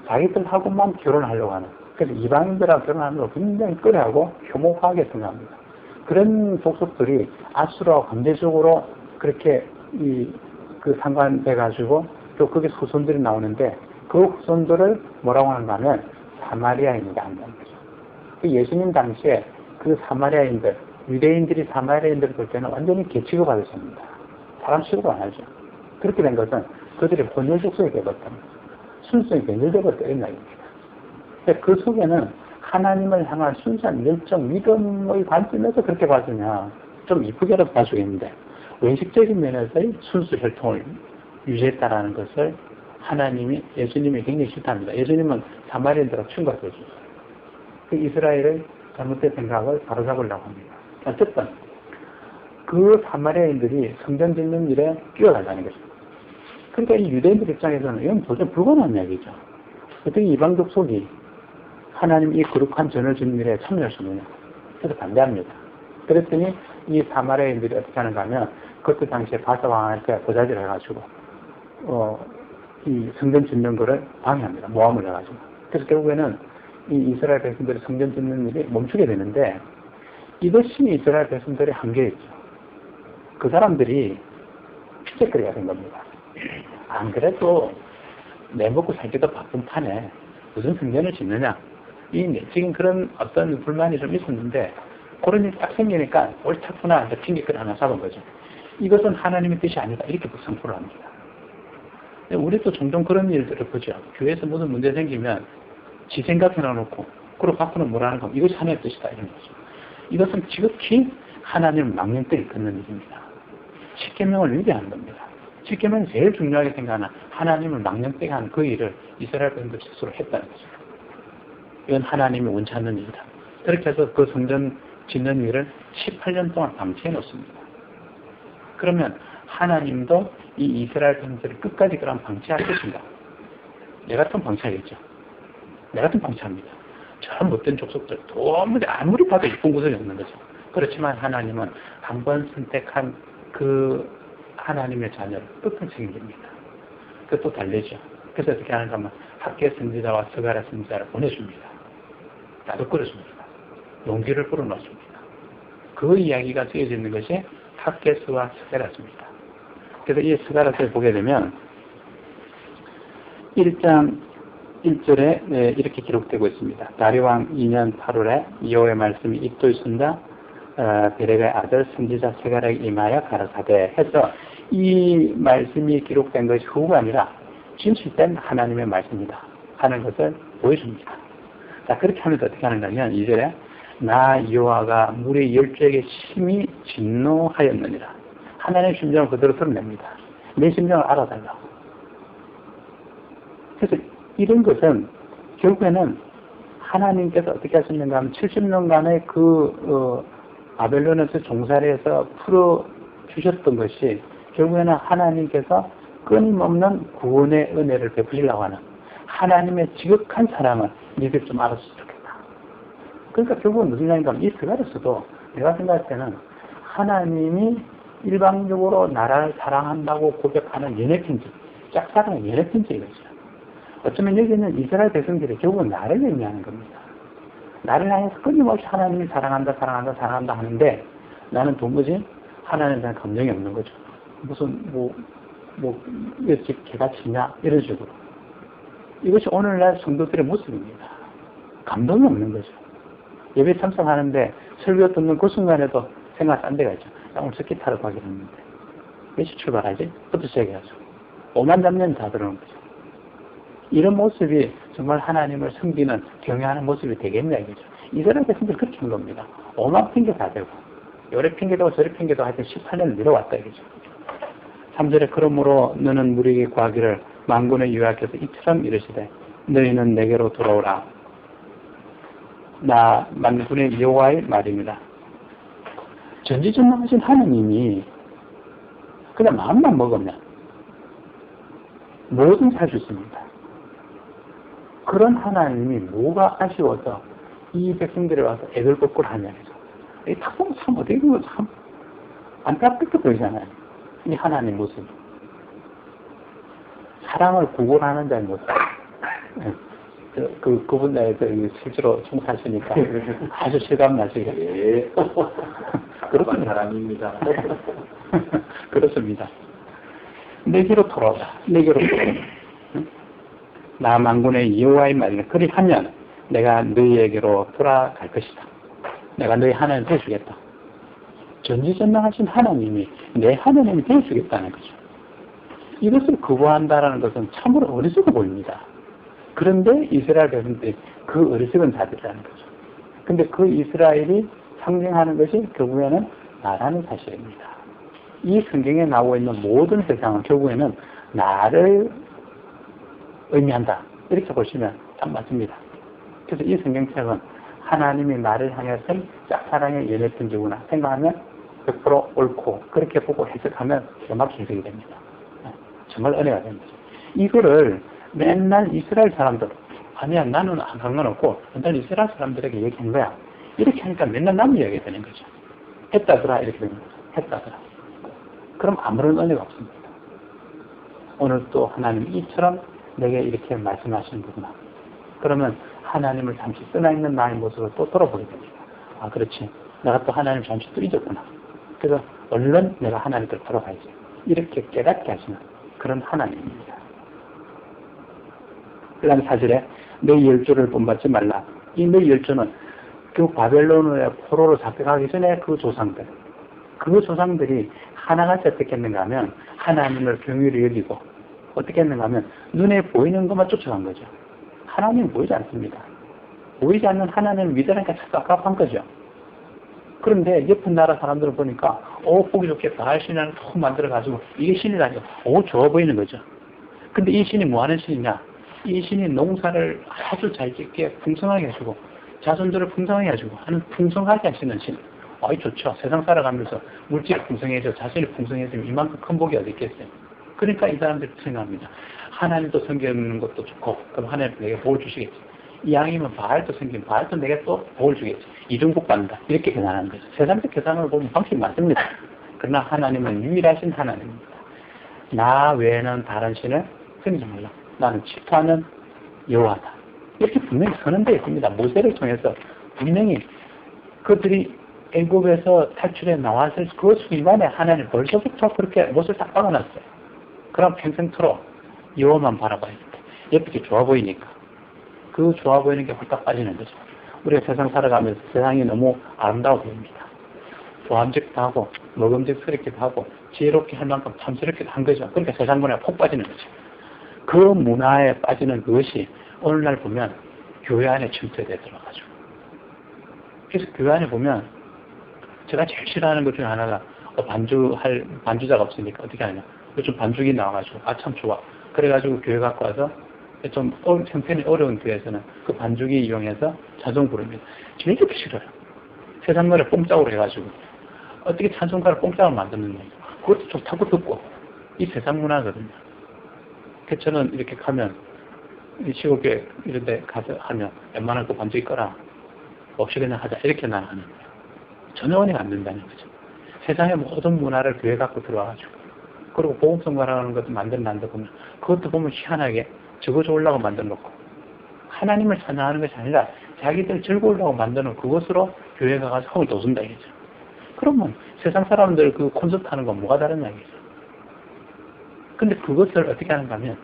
자기들하고만 결혼하려고 하는 그래서 이방인들하고 결혼하는 걸 굉장히 꺼려하고 혐오하게 생각합니다. 그런 족속들이 아수르와 관계적으로 그렇게 그 상관돼가지고 또 거기 후손들이 나오는데 그 후손들을 뭐라고 하는가 하면 사마리아인이라 한다는 거죠. 그 예수님 당시에 그 사마리아인들 유대인들이 사마리아인들을 볼 때는 완전히 개취급 받으십니다. 사람 취급 안 하죠. 그렇게 된 것은 그들이 혼혈 족속이 되었답니다. 순수히 변질되고 때린 날입니다. 그 속에는 하나님을 향한 순수한 열정, 믿음의 관점에서 그렇게 봤으면 좀 이쁘게라도 볼 수 있는데 원식적인 면에서의 순수 혈통을 유지했다라는 것을 하나님이, 예수님이 굉장히 싫답니다. 예수님은 사마리아인들하고 충돌해줬어요. 그 이스라엘의 잘못된 생각을 바로잡으려고 합니다. 어쨌든 그 사마리아인들이 성전 짓는 일에 끼어들다는 거죠. 그러니까 이 유대인들 입장에서는 이건 도저히 불가능한 이야기죠. 어떻게 이방족 속이 하나님 이 거룩한 전을 짓는 일에 참여할 수 있느냐. 그래서 반대합니다. 그랬더니 이 사마리아인들이 어떻게 하는가 하면 그때 당시에 바사왕한테 고자질을 해가지고 이 성전 짓는 거를 방해합니다. 모함을 해가지고. 그래서 결국에는 이 이스라엘 백성들이 성전 짓는 일이 멈추게 되는데 이것이 이스라엘 백성들의 한계였죠. 그 사람들이 피적거리가 된 겁니다. 안 그래도 내 먹고 살기도 바쁜 판에 무슨 성전을 짓느냐. 이 내적인 그런 어떤 불만이 좀 있었는데 그런 일이 딱 생기니까 옳다구나 해서 핑계거리 하나 잡은 거죠. 이것은 하나님의 뜻이 아니다. 이렇게 선포를 합니다. 우리도 종종 그런 일들을 보죠. 교회에서 무슨 문제 생기면 지 생각해놔놓고 그리고 밖으로는 뭐라는 거 이것이 하나님의 뜻이다 이런 거죠. 이것은 지극히 하나님을 망령되게 걷는 일입니다. 십계명을 위배하는 겁니다. 십계명은 제일 중요하게 생각하는 하나님을 망령되게 하는 그 일을 이스라엘 백성들 스스로 했다는 거죠. 이건 하나님이 원치 않는 일이다. 그렇게 해서 그 성전 짓는 일을 18년 동안 방치해 놓습니다. 그러면 하나님도 이 이스라엘 백성들을 끝까지 그럼 방치할 것인가? 내 같으면 방치하겠죠. 내 같으면 방치합니다. 저 못된 족속들 도무지 아무리 봐도 이쁜 구석이 없는 거죠. 그렇지만 하나님은 한 번 선택한 그 하나님의 자녀를 끝까지 책임집니다. 그것도 달래죠. 그래서 어떻게 하는가 하면 학계 선지자와 스가랴 선지자를 보내줍니다. 나도 끌어줍니다. 용기를 불어넣습니다. 그 이야기가 쓰여져 있는 것이 학계서와 스가랴서입니다. 그래서 이 스가랴서를 보게 되면 1장 1절에 이렇게 기록되고 있습니다. 다리왕 2년 8월에 여호와의 말씀이 입도에 쓴다 베레가의 아들 선지자 스가랴에게 임하여 가라사대 해서 이 말씀이 기록된 것이 후가 아니라 진실된 하나님의 말씀이다 하는 것을 보여줍니다. 자, 그렇게 하면서 어떻게 하는가 하면 2절에 나 여호와가 무리 열조에게 심히 진노하였느니라. 하나님의 심정을 그대로 드러냅니다. 내 심정을 알아달라고. 그래서 이런 것은 결국에는 하나님께서 어떻게 하셨는가 하면 70년간의 바벨론에서 종살이에서 풀어주셨던 것이 결국에는 하나님께서 끊임없는 구원의 은혜를 베푸시려고 하는 하나님의 지극한 사랑을 니들 좀 알았으면 좋겠다. 그러니까 결국은 무슨 얘기인가 하면 이 스가랴서도 내가 생각할 때는 하나님이 일방적으로 나라를 사랑한다고 고백하는 연애편지, 짝사랑의 연애편지이거든요. 어쩌면 여기는 이스라엘 백성들이 결국은 나를 의미하는 겁니다. 나를 향해서 끊임없이 하나님이 사랑한다, 사랑한다, 사랑한다 하는데 나는 도무지 하나님에 대한 감정이 없는 거죠. 무슨 이것이 개같이냐 이런 식으로. 이것이 오늘날 성도들의 모습입니다. 감동이 없는 거죠. 예배 참석하는데 설교 듣는 그 순간에도 생각 딴 데가 있죠. 오늘 스키 타러 가기로 했는데 몇 시 출발하지? 부터 시작해야죠. 오만 잡년 다 들어오는 거죠. 이런 모습이 정말 하나님을 섬기는 경외하는 모습이 되겠냐 이거죠. 이스라엘 백성들 그렇게 한 겁니다. 오만 핑계 다 되고 요래 핑계도 저래 핑계도 하여튼 18년을 미뤄왔다 이거죠. 3절에 그러므로 너는 무리에게 구하기를 만군의 여호와께서 이처럼 이르시되 너희는 내게로 돌아오라. 나 만군의 여호와의 말입니다. 전지전능하신 하나님이 그냥 마음만 먹으면 뭐든지 할 수 있습니다. 그런 하나님이 뭐가 아쉬워서 이 백성들이 와서 애들복구를 하냐 해서 딱 보면 참 어떻게 보면 참 안타깝게 보이잖아요. 이 하나님 모습. 사랑을 구걸하는 자의 모습. 그분에서 실제로 총사하시니까 아주 실감 나시겠어요. 예. 그렇습니다. 사람입니다. 그렇습니다. 내게로 돌아오라. 내게로 돌아오라. 나 만군의 여호와의 말이다. 그리 하면 내가 너희에게로 돌아갈 것이다. 내가 너희 하나님 되어주겠다. 전지전능하신 하나님이 내 하나님이 되어주겠다는 거죠. 이것을 거부한다는 것은 참으로 어리석어 보입니다. 그런데 이스라엘 백성들이 그 어리석은 자들이라는 거죠. 근데 그 이스라엘이 상징하는 것이 결국에는 나라는 사실입니다. 이 성경에 나오고 있는 모든 세상은 결국에는 나를 의미한다. 이렇게 보시면 딱 맞습니다. 그래서 이 성경책은 하나님이 나를 향해서 짝사랑의 연애 편지구나 생각하면 100% 옳고, 그렇게 보고 해석하면 정확히 해석이 됩니다. 정말 은혜가 됩니다. 이거를 맨날 이스라엘 사람들, 아니야 나는 상관없고 맨날 이스라엘 사람들에게 얘기한 거야. 이렇게 하니까 맨날 남 이야기가 되는 거죠. 했다더라 이렇게 되는 거죠. 했다더라. 그럼 아무런 은혜가 없습니다. 오늘 또 하나님 이처럼 내게 이렇게 말씀하시는 거구나. 그러면 하나님을 잠시 떠나 있는 나의 모습을 또 돌아보게 됩니다. 아 그렇지. 내가 또 하나님을 잠시 또 잊었구나. 그래서 얼른 내가 하나님을 돌아가야지. 이렇게 깨닫게 하시는 그런 하나님입니다. 그 다음에 사실에 내 열조를 본받지 말라. 이 내 열조는 그 바벨론의 포로로 잡혀가기 전에 그 조상들이 하나같이 어떻게 했는가 하면 하나님을 경외를 여기고 어떻게 했는가 하면 눈에 보이는 것만 쫓아간 거죠. 하나님은 보이지 않습니다. 보이지 않는 하나님을 믿으라니까 깝깝한 거죠. 그런데 옆에 나라 사람들을 보니까 보기 좋게 바알 신을 툭 만들어가지고 이게 신이라니까 좋아 보이는 거죠. 근데 이 신이 뭐 하는 신이냐? 이 신이 농사를 아주 잘 짓게 풍성하게 해주고 자손들을 풍성하게 해주고 하는 풍성하게 하시는 신. 좋죠. 세상 살아가면서 물질이 풍성해져 자손이 풍성해지면 이만큼 큰 복이 어디 있겠어요. 그러니까 이 사람들이 생각합니다. 하나님도 섬기는 것도 좋고 그럼 하나님 내게 복을 주시겠지. 이왕이면 바알도 섬기면 바알도 내게 또 복을 주겠지. 이중복 받는다. 이렇게 계산하는 거죠. 세상적 계산을 보면 방식이 많습니다. 그러나 하나님은 유일하신 하나님입니다. 나 외에는 다른 신을 섬기지 말라. 나는 집사는 여호와다. 이렇게 분명히 선언되어 있습니다. 모세를 통해서 분명히 그들이 애굽에서 탈출해 나왔을 그 순간에 하나님 벌써부터 그렇게 못을 딱 박아놨어요. 그럼 평생토록 여호와만 바라봐야 돼. 옆에 좋아 보이니까. 그 좋아 보이는 게 홀딱 빠지는 거죠. 우리가 세상 살아가면서 세상이 너무 아름다워 보입니다. 보암직도 하고 먹음직스럽기도 하고 지혜롭게 할 만큼 탐스럽기도 한 거죠. 그러니까 세상 문화에 폭 빠지는 거죠. 그 문화에 빠지는 그것이 오늘날 보면 교회 안에 침투되어 들어가죠. 그래서 교회 안에 보면 제가 제일 싫어하는 것 중에 하나가 반주자가 없으니까 어떻게 하냐. 요즘 반주기 나와가지고 참 좋아. 그래가지고 교회 갖고 와서 좀 형편이 어려운 교회에서는 그 반주기 이용해서 찬송 부릅니다. 제일 좋게 싫어요. 세상 노래 뽕짝으로 해가지고 어떻게 찬송가를 뽕짝으로 만드느냐. 그것도 좋다고 듣고 이 세상 문화거든요. 그래서 저는 이렇게 가면 시골교회 이런 데 가서 하면 웬만한 그 반주기 꺼라. 없이 그냥 하자. 이렇게 나는 하는 거예요. 전혀 은혜가 안 된다는 거죠. 세상의 모든 문화를 교회 갖고 들어와가지고 그리고 복음성가라는 것도 만들어낸다 보면 그것도 보면 희한하게 저거 좋으려고 만들어 놓고 하나님을 찬양하는 것이 아니라 자기들 즐거우려고 만드는 그것으로 교회 가서 흥을 돋운다 이거죠. 그러면 세상 사람들 그 콘서트 하는 건 뭐가 다른 이야기죠. 근데 그것을 어떻게 하는가 하면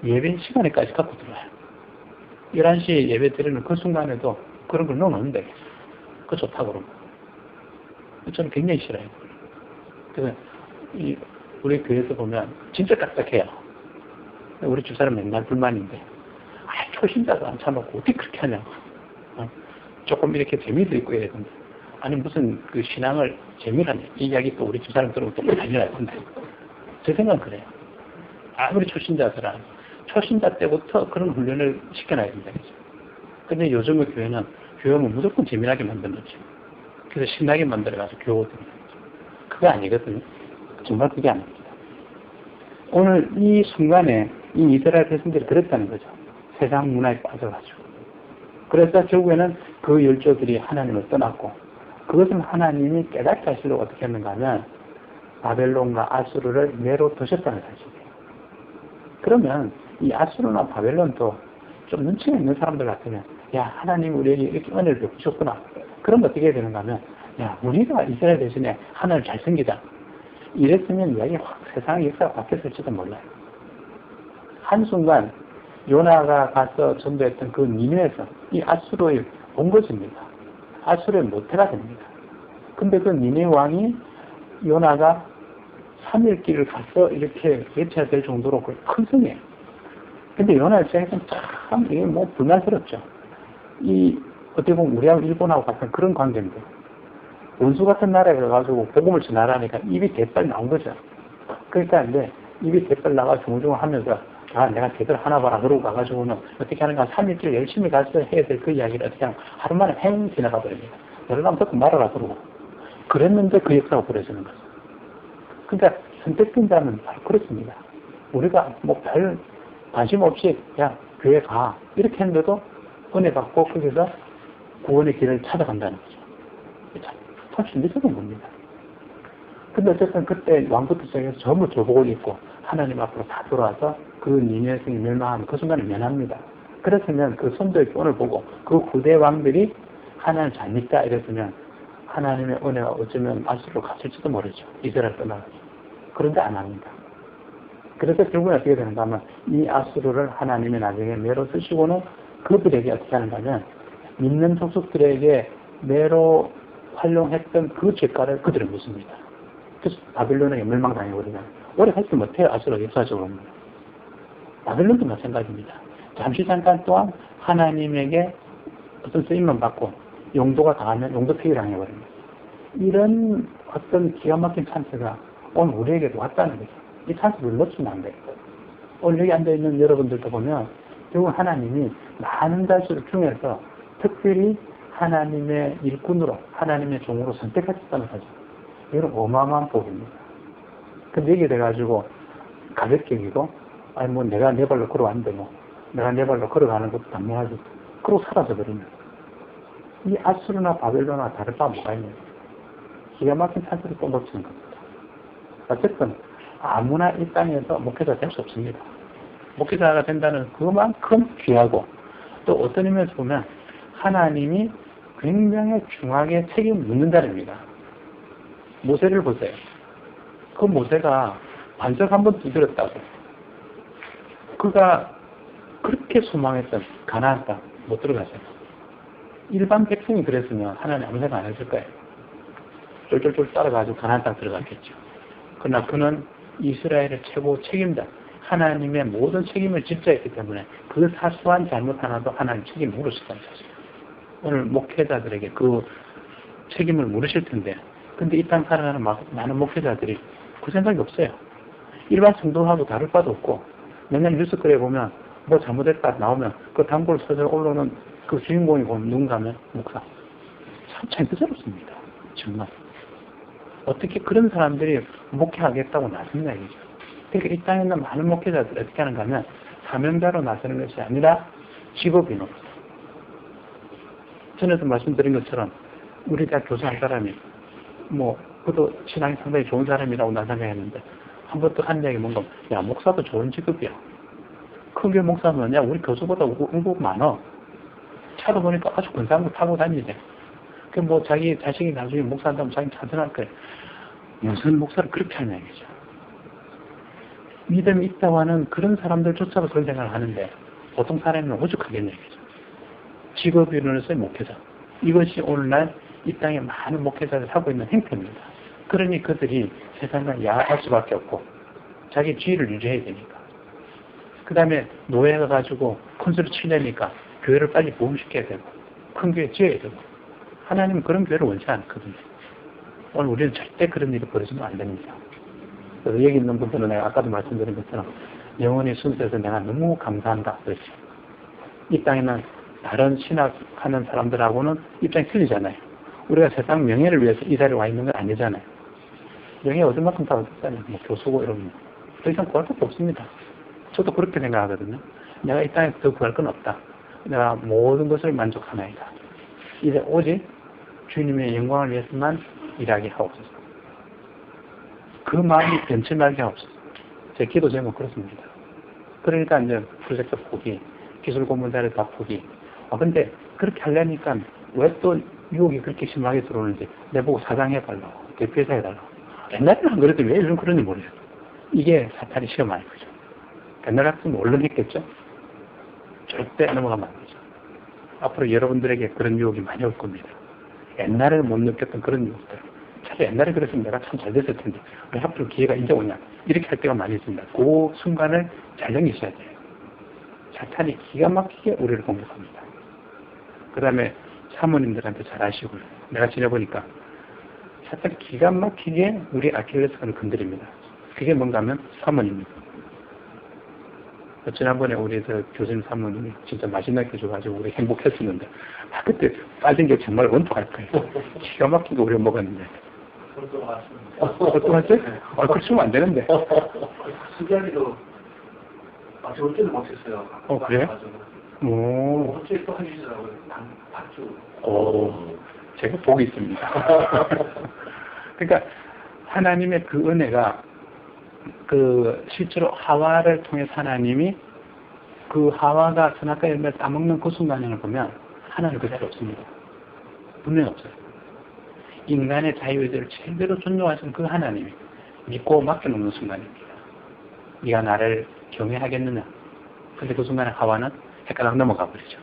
예배 시간에까지 갖고 들어와요. 11시에 예배 드리는 그 순간에도 그런 걸 넣어놓는데 그거 좋다고 그러고 저는 굉장히 싫어요. 그래서 우리 교회에서 보면 진짜 딱딱해요. 우리 집사람 맨날 불만인데 초신자도 안 차놓고 어떻게 그렇게 하냐고. 조금 이렇게 재미도 있고 이래야 된다. 아니 무슨 그 신앙을 재미로 하냐. 이 이야기 또 우리 집사람 들으면 또 달려날 건데 제 생각은 그래요. 아무리 초신자더라 초신자 때부터 그런 훈련을 시켜놔야 된다. 근데 요즘의 교회는 교회는 무조건 재미나게 만들었죠. 그래서 신나게 만들어가지고 교회들이 그거 아니거든요. 정말 그게 아닙니다. 오늘 이 순간에 이 이스라엘 백성들이 그랬다는 거죠. 세상 문화에 빠져가지고. 그래서 결국에는 그 열조들이 하나님을 떠났고 그것은 하나님이 깨닫게 하시려고 어떻게 했는가 하면 바벨론과 아수르를 매로 두셨다는 사실이에요. 그러면 이 아수르나 바벨론도 좀 눈치가 있는 사람들 같으면 야 하나님 우리에게 이렇게 은혜를 베푸셨구나. 그럼 어떻게 해야 되는가 하면 야 우리가 이스라엘 대신에 하나님을 잘 섬기자. 이랬으면 이야기 확 세상의 역사가 바뀌었을지도 몰라요. 한순간 요나가 가서 전도했던 그 니느웨에서 이 아수르의 본거지입니다. 아수르의 모태가 됩니다. 근데 그 니느웨 왕이 요나가 3일 길을 가서 이렇게 외쳐야 될 정도로 큰 성이에요. 근데 요나 입장에서는 참 이게 뭐 불만스럽죠. 어떻게 보면 우리하고 일본하고 같은 그런 관계인데 원수 같은 나라에 가가지고 복음을 전하라니까 입이 대빨 나온 거죠. 그러니까 이제 입이 대빨 나가 중중을 하면서 내가 제대로 하나 봐라 그러고 가가지고는 어떻게 하는가 3일째 열심히 가서 해야 될 그 이야기를 어떻게 하면 하루 만에 행 지나가 버립니다. 열람 듣고 말아라 그러고 그랬는데 그 역사가 벌어지는 거죠. 그러니까 선택된 자는 바로 그렇습니다. 우리가 뭐 별 관심 없이 그냥 교회 가 이렇게 했는데도 은혜 받고 거기서 구원의 길을 찾아간다는 거죠. 참 신비스러운 겁니다. 근데 어쨌든 그때 왕부터 시작해서 전부 교복을 입고 하나님 앞으로 다 돌아와서 그 니네성이 멸망하는 그 순간을 면합니다. 그랬으면 그 선조의 교훈을 보고 그 후대 왕들이 하나님 잘 믿다 이랬으면 하나님의 은혜가 어쩌면 아수르로 갔을지도 모르죠. 이스라엘 떠나가지고. 그런데 안 합니다. 그래서 결국은 어떻게 되는가 하면 이 아수르를 하나님이 나중에 매로 쓰시고는 그들에게 어떻게 하는가 하면 믿는 족속들에게 매로 활용했던 그 죄가를 그들은 묻습니다. 그래서 바빌론에게 멸망당해버리면 오래 살지 못해요. 아수르가 역사적으로. 바빌론도 마찬가지입니다. 잠시 잠깐 동안 하나님에게 어떤 쓰임만 받고 용도가 다하면 용도 폐기를 당해버립니다. 이런 어떤 기가 막힌 찬스가 오늘 우리에게도 왔다는 거죠. 이 찬스를 놓치면 안 돼요. 오늘 여기 앉아있는 여러분들도 보면 결국 하나님이 많은 자들 중에서 특별히 하나님의 일꾼으로 하나님의 종으로 선택하셨다는 거죠. 이건 어마어마한 복입니다. 근데 얘기 돼가지고 가볍게 여기고 아니 뭐 내가 내 발로 걸어왔는데 뭐 내가 내 발로 걸어가는 것도 당연하지. 그러고 사라져버리면 이 아수르나 바벨론이나 다를 바 뭐가 있냐. 기가 막힌 찬스를 또 놓치는 겁니다. 어쨌든 아무나 이 땅에서 목회자가 될 수 없습니다. 목회자가 된다는 그만큼 귀하고 또 어떤 의미에서 보면 하나님이 굉장히 중하게 책임을 묻는 자입니다. 모세를 보세요. 그 모세가 반석 한번 두드렸다고 그가 그렇게 소망했던 가나안 땅 못 들어가잖아요. 일반 백성이 그랬으면 하나님 아무 생각 안 했을 거예요. 쫄쫄쫄 따라가지고 가나안 땅 들어갔겠죠. 그러나 그는 이스라엘의 최고 책임자 하나님의 모든 책임을 집자했기 때문에 그 사소한 잘못 하나도 하나님 책임을 물으셨다는 사실. 오늘 목회자들에게 그 책임을 물으실 텐데 근데 이 땅 살아가는 많은 목회자들이 그 생각이 없어요. 일반 성도하고 다를 바도 없고 맨날 뉴스거리에 보면 뭐 잘못했다 나오면 그 단골 서절 올라오는 그 주인공이 보면 누군가 하면 목사. 참 창피스럽습니다. 정말. 어떻게 그런 사람들이 목회하겠다고 나섰냐 이거죠. 그러니까 이 땅에 있는 많은 목회자들이 어떻게 하는가 하면 사명자로 나서는 것이 아니라 직업인으로. 전에도 말씀드린 것처럼 우리 대학 교수한 사람이 뭐 그도 신앙이 상당히 좋은 사람이라고 난 생각했는데 한 번 또 한 얘기 뭔가 야 목사도 좋은 직업이야. 큰교회 목사면 야 우리 교수보다 응급 많아. 차도 보니까 아주 근사한 거 타고 다니지. 그 뭐 자기 자식이 나중에 목사한다면 자기 찬성할 거예요. 무슨 목사를 그렇게 하냐 이거죠. 믿음이 있다고 하는 그런 사람들조차도 그런 생각을 하는데 보통 사람은 오죽하겠냐 이거죠. 직업인으로서의 목회자. 이것이 오늘날 이 땅에 많은 목회자들이 하고 있는 행태입니다. 그러니 그들이 세상을 야할 수밖에 없고 자기 지위를 유지해야 되니까. 그 다음에 노예가 가지고 큰 소리 치려니까 교회를 빨리 보험시켜야 되고 큰 교회 지어야 되고 하나님은 그런 교회를 원치 않거든요. 오늘 우리는 절대 그런 일이 벌어지면 안 됩니다. 그래서 여기 있는 분들은 내가 아까도 말씀드린 것처럼 영원히 순수해서 내가 너무 감사한다. 그렇죠. 이 땅에는 다른 신학하는 사람들하고는 입장이 틀리잖아요. 우리가 세상 명예를 위해서 이 자리에 와 있는 건 아니잖아요. 명예 얻을 만큼 다 얻었잖아요. 뭐 교수고 이러면. 더 이상 구할 것도 없습니다. 저도 그렇게 생각하거든요. 내가 이 땅에 더 구할 건 없다. 내가 모든 것을 만족하나이다. 이제 오직 주님의 영광을 위해서만 일하게 하옵소서. 그 마음이 변치 말게 하옵소서. 제 기도 제목 그렇습니다. 그러니까 이제 프로젝트 포기, 기술 공부자를 다 포기. 근데 그렇게 하려니까 왜 또 유혹이 그렇게 심하게 들어오는지 내보고 사장해달라고, 대표이사 해달라고. 옛날에는 안 그래도 왜 요즘 그런지 모르겠어요. 이게 사탄이 시험 아닌 거죠. 옛날 같으면 얼른 했겠죠? 절대 넘어가면 안 되죠. 앞으로 여러분들에게 그런 유혹이 많이 올 겁니다. 옛날에는 못 느꼈던 그런 유혹들. 사실 옛날에 그랬으면 내가 참 잘 됐을 텐데 왜 하필 기회가 이제 오냐. 이렇게 할 때가 많이 있습니다. 그 순간을 잘 정리하셔야 돼요. 사탄이 기가 막히게 우리를 공격합니다. 그 다음에 사모님들한테 잘 아시고요. 내가 지내보니까 사탄이 기가 막히게 우리 아킬레스건을 건드립니다. 그게 뭔가 하면 사모님입니다. 지난번에 우리 교수님 사모님이 진짜 맛있게 줘가지고 우리 행복했었는데 그때 빠진 게 정말 원통할 거예요. 기가 막히게 우리 먹었는데. 어떠하지? 그렇게 주면 안 되는데. 수자리도 좋을 때는 못했어요. 그래? 오. 어째 또 해주시더라고요. 반주. 제가 복이 있습니다. 그러니까 하나님의 그 은혜가 실제로 하와를 통해서 하나님이 그 하와가 선악과 열매를 따먹는 그 순간을 보면 하나님 그 자리에 없습니다. 분명히 없어요. 인간의 자유의지를 제대로 존중하신 그 하나님이 믿고 맡겨놓는 순간입니다. 네가 나를 경외하겠느냐? 근데 그 순간에 하와는 헷갈락 넘어가 버리죠.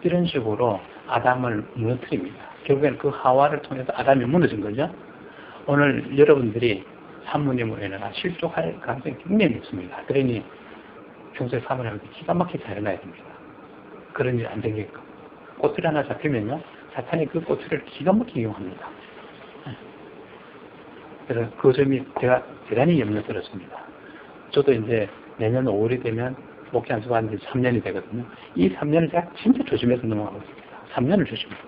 이런 식으로 아담을 무너뜨립니다. 결국에는 그 하와를 통해서 아담이 무너진 거죠. 오늘 여러분들이 사모님으로 인해서 실족할 가능성이 굉장히 높습니다. 그러니 평소에 사모님한테 기가 막히게 잘 해놔야 됩니다. 그런 일 안 되게끔. 꼬투리 하나 잡히면요, 사탄이 그 꼬투리를 기가 막히게 이용합니다. 그래서 그 점이 제가 대단히 염려스럽습니다. 저도 이제 내년 5월이 되면 목회 안수가 지 3년이 되거든요. 이 3년을 제가 진짜 조심해서 넘어가고 있습니다. 3년을 조심해서.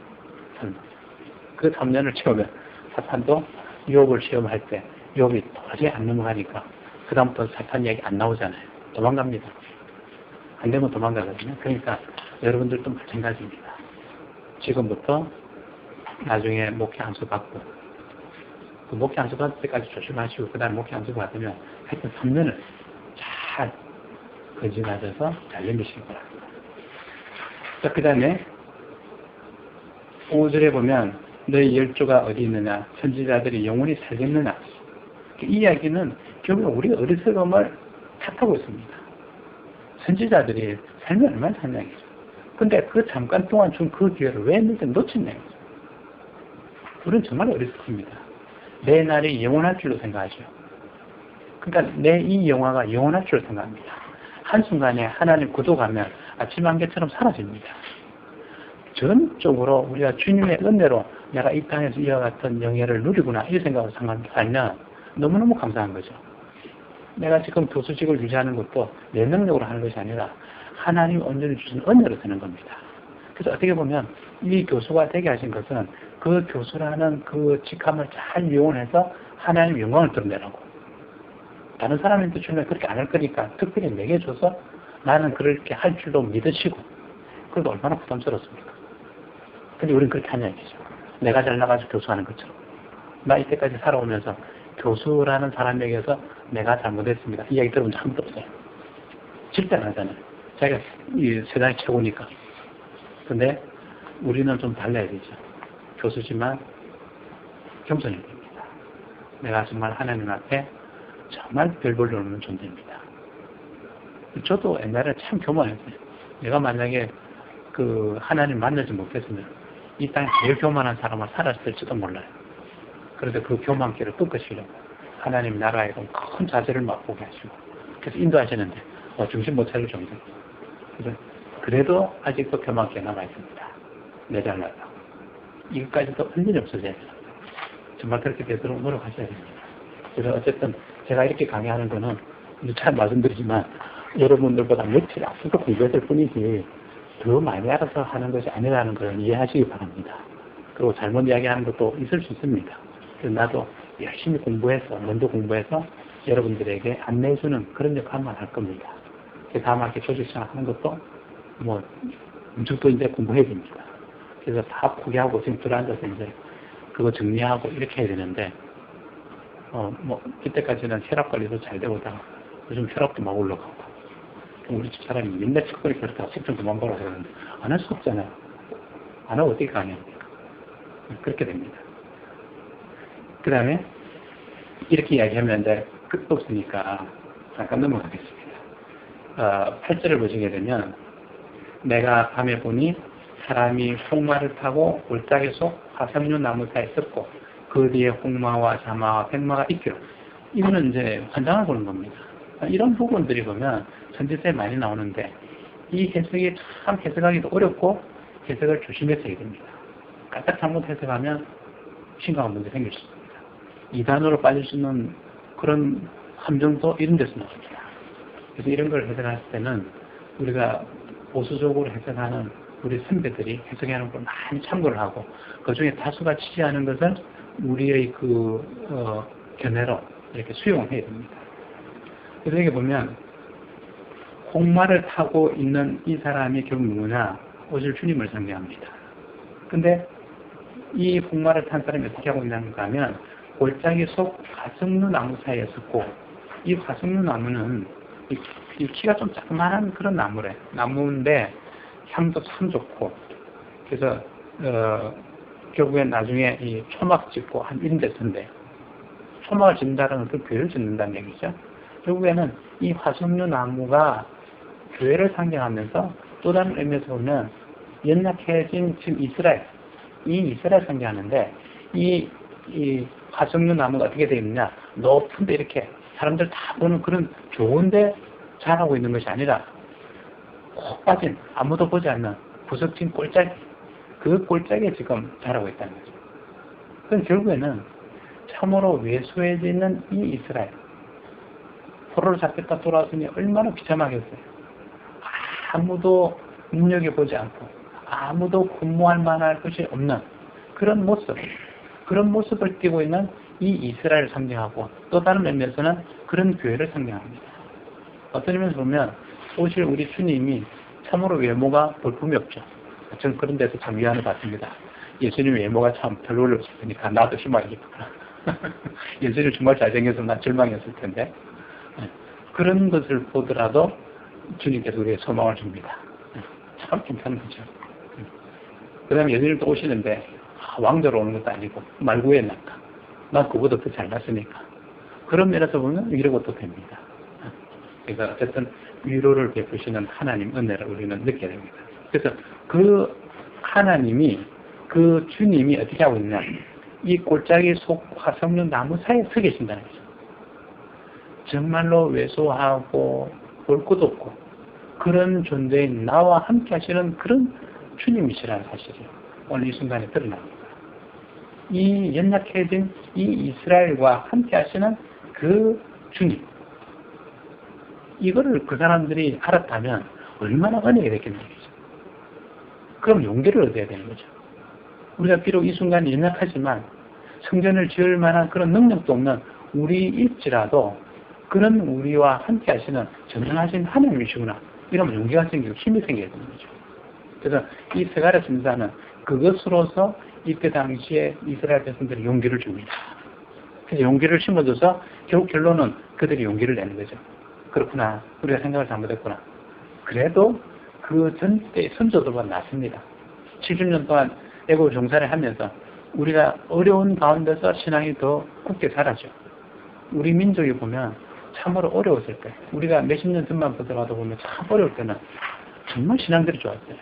그 3년을 채우면 사탄도 유업을 시험할 때 유업이 도저히 안 넘어가니까 그다음부터 사탄 이야기 안 나오잖아요. 도망갑니다. 안 되면 도망가거든요. 그러니까 여러분들도 마찬가지입니다. 지금부터 나중에 목회 안수 받고 그 목회 안수 받을 때까지 조심하시고 그 다음에 목회 안수 받으면 하여튼 3년을 잘 거짓하셔서 잘 넘기시기 바랍니다. 자, 그 다음에 5절에 보면 너희 열조가 어디 있느냐 선지자들이 영원히 살겠느냐 이 이야기는 결국 우리 어리석음을 탓하고 있습니다. 선지자들이 삶이 얼마나 사는 얘기죠. 근데 그 잠깐 동안 준 그 기회를 왜 놓쳤냐 이거죠. 우리는 정말 어리석습니다. 내 날이 영원할 줄로 생각하죠. 그러니까 내 이 영화가 영원할 줄로 생각합니다. 한순간에 하나님 구속하면 아침 안개처럼 사라집니다. 전적으로 우리가 주님의 은혜로 내가 이 땅에서 이어갔던 영예를 누리구나 이 생각으로 살면 너무너무 감사한 거죠. 내가 지금 교수직을 유지하는 것도 내 능력으로 하는 것이 아니라 하나님이 온전히 주신 은혜로 되는 겁니다. 그래서 어떻게 보면 이 교수가 되게 하신 것은 그 교수라는 그 직함을 잘 이용해서 하나님 영광을 드러내라고. 다른 사람한테 주면 그렇게 안 할 거니까 특별히 내게 줘서 나는 그렇게 할 줄로 믿으시고 그래도 얼마나 부담스럽습니까? 근데 우리는 그렇게 하냐 이거죠. 내가 잘 나가서 교수하는 것처럼. 나 이때까지 살아오면서 교수라는 사람에게서 내가 잘못했습니다. 이 이야기 들어본 적 한 번도 없어요. 절대 안 하잖아요. 자기가 이 세상이 최고니까. 근데 우리는 좀 달라야 되죠. 교수지만 겸손해야 됩니다. 내가 정말 하나님 앞에 정말 별 볼 일 없는 존재입니다. 저도 옛날에 참 교만했어요. 내가 만약에 그 하나님 만나지 못했으면 이 땅에 제일 교만한 사람을 살았을지도 몰라요. 그래서 그 교만기를 꺾으시려고 하나님 나라에 큰 자세를 맛보게 하시고 그래서 인도하시는데 정신 못 차릴 정도. 그래도 아직도 교만기가 남아있습니다. 내 잘났다. 이것까지도 완전히 없어져야 돼요. 정말 그렇게 되도록 노력하셔야 됩니다. 그래서 어쨌든 제가 이렇게 강의하는 거는 잘 말씀드리지만 여러분들보다 며칠 앞서서 공부했을 뿐이지 더 많이 알아서 하는 것이 아니라는 걸 이해하시기 바랍니다. 그리고 잘못 이야기하는 것도 있을 수 있습니다. 그래서 나도 열심히 공부해서 먼저 공부해서 여러분들에게 안내해주는 그런 역할만 할 겁니다. 다음 학기 조직생활 하는 것도 뭐 음식도 이제 공부해야 됩니다. 그래서 다 포기하고 지금 들어앉아서 이제 그거 정리하고 이렇게 해야 되는데 뭐 이때까지는 혈압 관리도 잘 되고다가 요즘 혈압도 막 올라가고 우리 집 사람이 맨날 척거리 그렇다고 식좀 그만 보라 그러는데 안 할 수 없잖아요. 안 하고 어떻게 강의합니까? 그렇게 됩니다. 그 다음에 이렇게 이야기하면 이제 끝도 없으니까 잠깐 넘어가겠습니다. 8절을 보시게 되면 내가 밤에 보니 사람이 홍마를 타고 골짜기 속 화석류 나무 사이에 섰고 그 뒤에 홍마와 자마와 백마가 있기로 이거는 이제 환장을 보는 겁니다. 이런 부분들이 보면 선지서에 많이 나오는데 이 해석이 참 해석하기도 어렵고 해석을 조심해서 해야 됩니다. 까딱 잘못 해석하면 심각한 문제 생길 수 있습니다. 이단으로 빠질 수 있는 그런 함정도 이런 데서 나옵니다. 그래서 이런 걸 해석할 때는 우리가 보수적으로 해석하는 우리 선배들이 해석하는 걸 많이 참고를 하고 그 중에 다수가 지지하는 것을 우리의 견해로 이렇게 수용을 해야 됩니다. 그래서 여기 보면 홍마를 타고 있는 이 사람이 결국 누구냐? 오실 주님을 상징합니다. 근데 이 홍마를 탄 사람이 어떻게 하고 있는가 하면 골짜기 속 화석류 나무 사이에 섰고 이 화석류 나무는 이 키가 좀 조그만한 그런 나무인데 향도 참 좋고 그래서 결국엔 나중에 이 초막 짓고 한 이런 데 쓴데 초막을 짓는다는 건 그 교회를 짓는다는 얘기죠. 결국에는 이 화석류 나무가 교회를 상징하면서 또 다른 의미에서 보면 연약해진 지금 이 이스라엘 상징하는데 이 화석류 나무가 어떻게 되어 있느냐 높은데 이렇게 사람들 다 보는 그런 좋은데 자라고 있는 것이 아니라 콕 빠진 아무도 보지 않는 구석진 꼴짜기 그 꼴짜기에 지금 자라고 있다는 거죠. 그럼 결국에는 참으로 왜소해지는 이 이스라엘 포로를 잡혔다 돌아왔으니 얼마나 비참하겠어요. 아무도 눈여겨보지 않고 아무도 근무할 만한 것이 없는 그런 모습을 띠고 있는 이 이스라엘을 상징하고 또 다른 의미에서는 그런 교회를 상징합니다. 어떤 의미에서 보면 오실 우리 주님이 참으로 외모가 볼품이 없죠. 저는 그런 데서 참 위안을 받습니다. 예수님 외모가 참 별로 없으니까 나도 희망이겠구나. 예수님 정말 잘생겨서 난 절망했을 텐데 그런 것을 보더라도 주님께서 우리에게 소망을 줍니다. 참 괜찮은 거죠. 그 다음에 예수님도 오시는데 왕자로 오는 것도 아니고 말구에 났다. 난 그보다 더 잘났으니까. 그런 면에서 보면 이런 것도 됩니다. 그러니까 어쨌든 위로를 베푸시는 하나님 은혜를 우리는 느껴야 됩니다. 그래서 그 하나님이 그 주님이 어떻게 하고 있냐 이 골짜기 속 화석류 나무 사이에 서 계신다는 거죠. 정말로 왜소하고 볼 것도 없고 그런 존재인 나와 함께 하시는 그런 주님이시라는 사실이 오늘 이 순간에 드러납니다. 이 연약해진 이 이스라엘과 함께 하시는 그 주님 이거를 그 사람들이 알았다면 얼마나 은혜가 됐겠는 거죠. 그럼 용기를 얻어야 되는 거죠. 우리가 비록 이 순간에 연약하지만 성전을 지을 만한 그런 능력도 없는 우리일지라도 그런 우리와 함께 하시는 전능하신 하나님이시구나. 이러면 용기가 생기고 힘이 생겨야 되는 거죠. 그래서 이 스가랴 선지자는 그것으로서 이때 당시에 이스라엘 백성들이 용기를 줍니다. 그래서 용기를 심어줘서 결국 결론은 그들이 용기를 내는 거죠. 그렇구나. 우리가 생각을 잘못했구나. 그래도 그 전때 선조들보다 낫습니다. 70년 동안 애국 종사를 하면서 우리가 어려운 가운데서 신앙이 더 굳게 자라죠. 우리 민족이 보면 참으로 어려웠을 때 우리가 몇십 년 전만 보더라도 보면 참 어려울 때는 정말 신앙들이 좋았어요.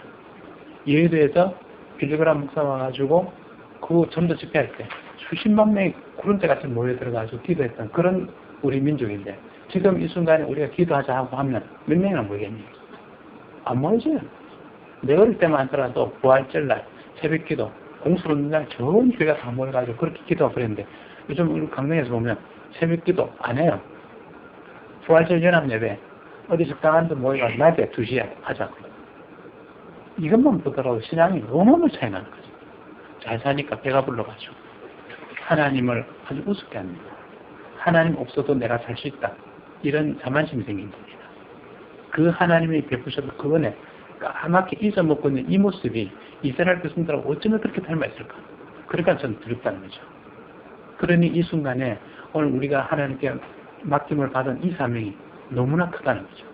여의도에서 빌리그람 목사 와가지고 그 전도 집회할 때 수십만 명이 구름대 같이 모여 들어가지고 기도했던 그런 우리 민족인데 지금 이 순간에 우리가 기도하자 하고 하면 몇 명이나 모이겠니? 안 모이죠. 내 어릴 때만 하더라도 부활절날 새벽기도 공수로는 날 전 교회가 다 모여가지고 그렇게 기도하고 그랬는데 요즘 우리 강릉에서 보면 새벽기도 안 해요. 부활절 연합예배 어디 적당한 데 모여가지고 낮에 2시에 하자고요. 이것만 보더라도 신앙이 너무 차이 나는 거죠. 잘 사니까 배가 불러가지고 하나님을 아주 우습게 합니다. 하나님 없어도 내가 살 수 있다. 이런 자만심이 생긴 겁니다. 그 하나님이 베푸셔도 그 은혜 까맣게 잊어먹고 있는 이 모습이 이스라엘 백성들하고 어쩌면 그렇게 닮아있을까. 그러니까 저는 두렵다는 거죠. 그러니 이 순간에 오늘 우리가 하나님께 맡김을 받은 이 사명이 너무나 크다는 거죠.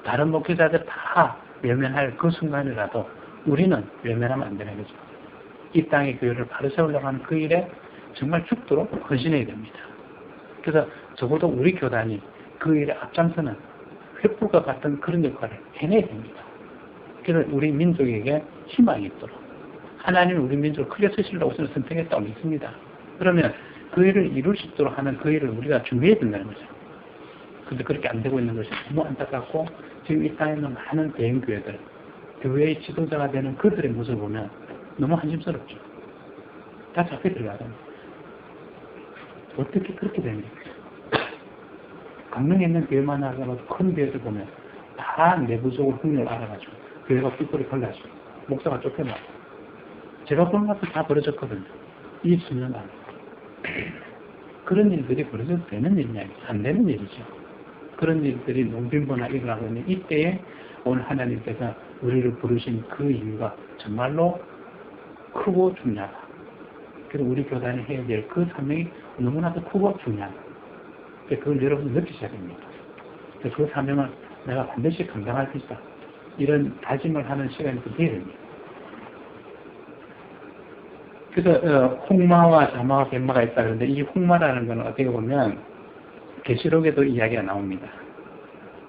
다른 목회자들 다 외면할 그 순간이라도 우리는 외면하면 안 되는 거죠. 이 땅의 교회를 바로 세우려고 하는 그 일에 정말 죽도록 헌신해야 됩니다. 그래서 적어도 우리 교단이 그 일에 앞장서는 횃불과 같은 그런 역할을 해내야 됩니다. 그래서 우리 민족에게 희망이 있도록 하나님이 우리 민족을 크게 쓰시려고 저는 선택했다고 믿습니다. 그러면 그 일을 이룰 수 있도록 하는 그 일을 우리가 준비해야 된다는 거죠. 근데 그렇게 안 되고 있는 것이 너무 안타깝고 지금 이 땅에 있는 많은 대형교회들, 교회의 지도자가 되는 그들의 모습을 보면 너무 한심스럽죠. 다 잡혀 들어가야 됩니다. 어떻게 그렇게 됩니까? 강릉에 있는 교회만 하더라도 큰 교회들 보면 다 내부적으로 흥미를 알아가지고 교회가 뿔뿔이 갈라지고 목사가 쫓겨나고 제가 보는 것도 다 벌어졌거든요. 이 수년 안에. 그런 일들이 벌어져도 되는 일이냐, 안 되는 일이죠. 그런 일들이 농빈부나 일어나고 있는 이때에 오늘 하나님께서 우리를 부르신 그 이유가 정말로 크고 중요하다. 그리고 우리 교단이 해야 될 그 사명이 너무나도 크고 중요하다. 그걸 여러분 느끼셔야 됩니다. 그 사명을 내가 반드시 감당할 수 있다. 이런 다짐을 하는 시간이 되어야 됩니다. 그래서 홍마와 자마와 뱀마가 있다 그러는데 이 홍마라는 것은 어떻게 보면 계시록에도 이야기가 나옵니다.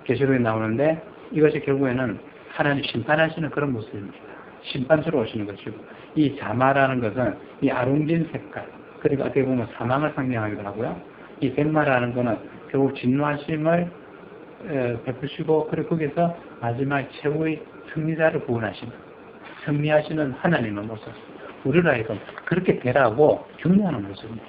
계시록에 나오는데 이것이 결국에는 하나님 심판하시는 그런 모습입니다. 심판주로 오시는 것이고 이 자마라는 것은 이 아롱진 색깔 그리고 어떻게 보면 사망을 상징하기도 하고요. 이 뱀마라는 것은 결국 진노하심을 베푸시고 그리고 거기서 마지막 최후의 승리자를 구원하시는 승리하시는 하나님의 모습. 우리를 하여금 그렇게 되라고 격려하는 모습입니다.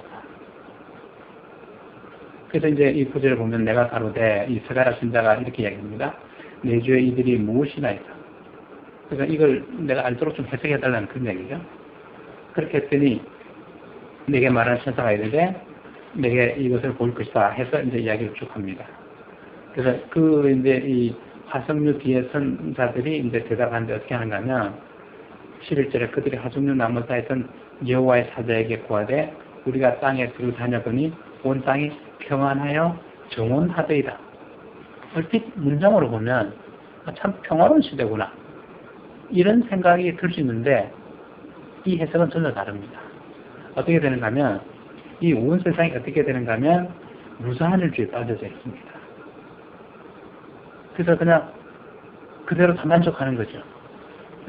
그래서 이제 이 구절을 보면 내가 가로되 이 스가랴 선지자가 이렇게 이야기합니다. 내 주에 이들이 무엇이나이다. 그러니까 이걸 내가 알도록 좀 해석해달라는 그런 얘기죠. 그렇게 했더니 내게 말하는 천사가 이르되 내게 이것을 볼 것이다 해서 이제 이야기를 쭉 합니다. 그래서 이제 이 화석류 뒤에 선 자들이 이제 대답하는데 어떻게 하는가 하면 11절에 그들이 화석류 나무 사이에선 여호와의 사자에게 구하되 우리가 땅에 두루 다녀보니 온 땅이 평안하여 정원하더이다. 얼핏 문장으로 보면 참 평화로운 시대구나. 이런 생각이 들 수 있는데 이 해석은 전혀 다릅니다. 어떻게 되는가 하면 이 온 세상이 어떻게 되는가 하면 무사한 일주에 빠져져 있습니다. 그래서 그냥 그대로 다 만족하는 거죠.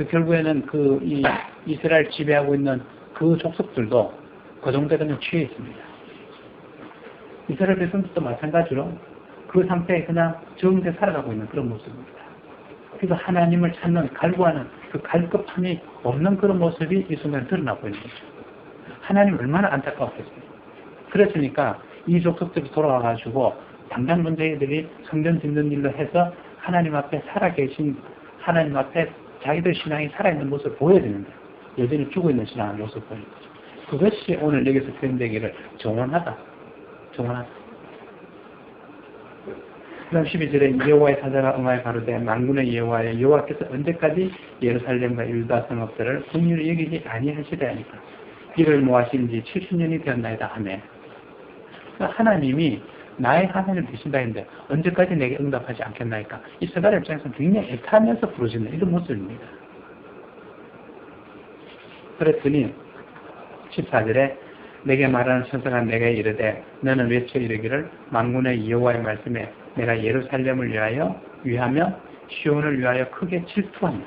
결국에는 이 이스라엘 지배하고 있는 그 족속들도 그 정도에 그냥 취해 있습니다. 이스라엘 백성들도 마찬가지로 그 상태에 그냥 정죄 살아가고 있는 그런 모습입니다. 그래서 하나님을 찾는 갈구하는 그 갈급함이 없는 그런 모습이 이 순간 드러나고 있는 거죠. 하나님 얼마나 안타까웠겠어요. 그랬으니까 이 족속들이 돌아와가지고 당장 문제들이 성전 짓는 일로 해서 하나님 앞에 살아계신 하나님 앞에 자기들 신앙이 살아있는 모습을 보여야 되는데 여전히 죽어있는 신앙의 모습을 보이는 거죠. 그것이 오늘 여기서 표현되기를 정원하다. 정원하다. 그 다음 12절에 여호와의 사자가 응하여 가로되 만군의 여호와께서 언제까지 예루살렘과 유다 성읍들을 긍휼히 여기지 아니하시되 하니까 이를 모하신 지 70년이 되었나이다 하매 하나님이 나의 하나님을 되신다 했는데 언제까지 내게 응답하지 않겠나이까. 이 스가랴 입장에서는 굉장히 애타하면서 부르짖는 이런 모습입니다. 그랬더니 14절에 내게 말하는 천사가 내게 이르되 너는 외쳐 이르기를 만군의 여호와의 말씀에 내가 예루살렘을 위하며 시온을 위하여 크게 질투한다.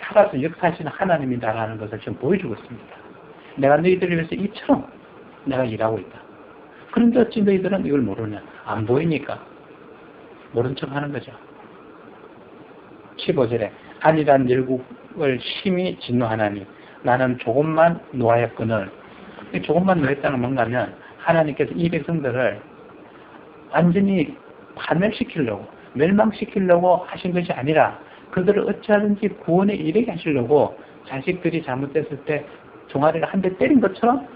살아서 역사하시는 하나님이다라는 것을 지금 보여주고 있습니다. 내가 너희들을 위해서 이처럼 내가 일하고 있다. 그런데 어찌 너희들은 이걸 모르냐? 안 보이니까 모른 척 하는 거죠. 15절에 안일한 열국을 심히 진노하나니 나는 조금만 노하였거늘. 조금만 노했다는 건 뭔가 하면 하나님께서 이 백성들을 완전히 파멸시키려고 멸망시키려고 하신 것이 아니라 그들을 어찌하든지 구원에 이르게 하시려고 자식들이 잘못됐을 때 종아리를 한 대 때린 것처럼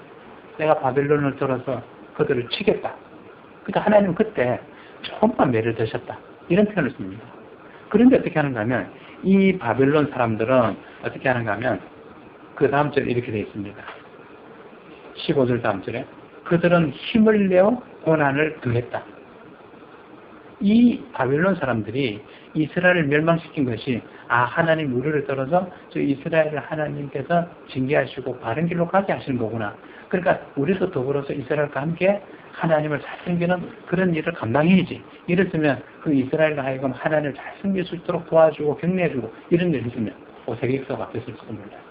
내가 바벨론을 들어서 그들을 치겠다. 그러니까 하나님은 그때 조금만 매를 드셨다. 이런 표현을 씁니다. 그런데 어떻게 하는가 하면 이 바벨론 사람들은 어떻게 하는가 하면 그 다음 절에 이렇게 되어 있습니다. 15절 다음 절에 그들은 힘을 내어 고난을 더했다. 이 바벨론 사람들이 이스라엘을 멸망시킨 것이 하나님 우리를 떨어서 저 이스라엘을 하나님께서 징계하시고 바른 길로 가게 하시는 거구나. 그러니까 우리도 더불어서 이스라엘과 함께 하나님을 잘 섬기는 그런 일을 감당해야지. 이랬으면 그 이스라엘과 하여금 하나님을 잘 섬길 수 있도록 도와주고 격려해주고 이런 일을 했으면 세계역사가 바뀌었을지도 몰라요.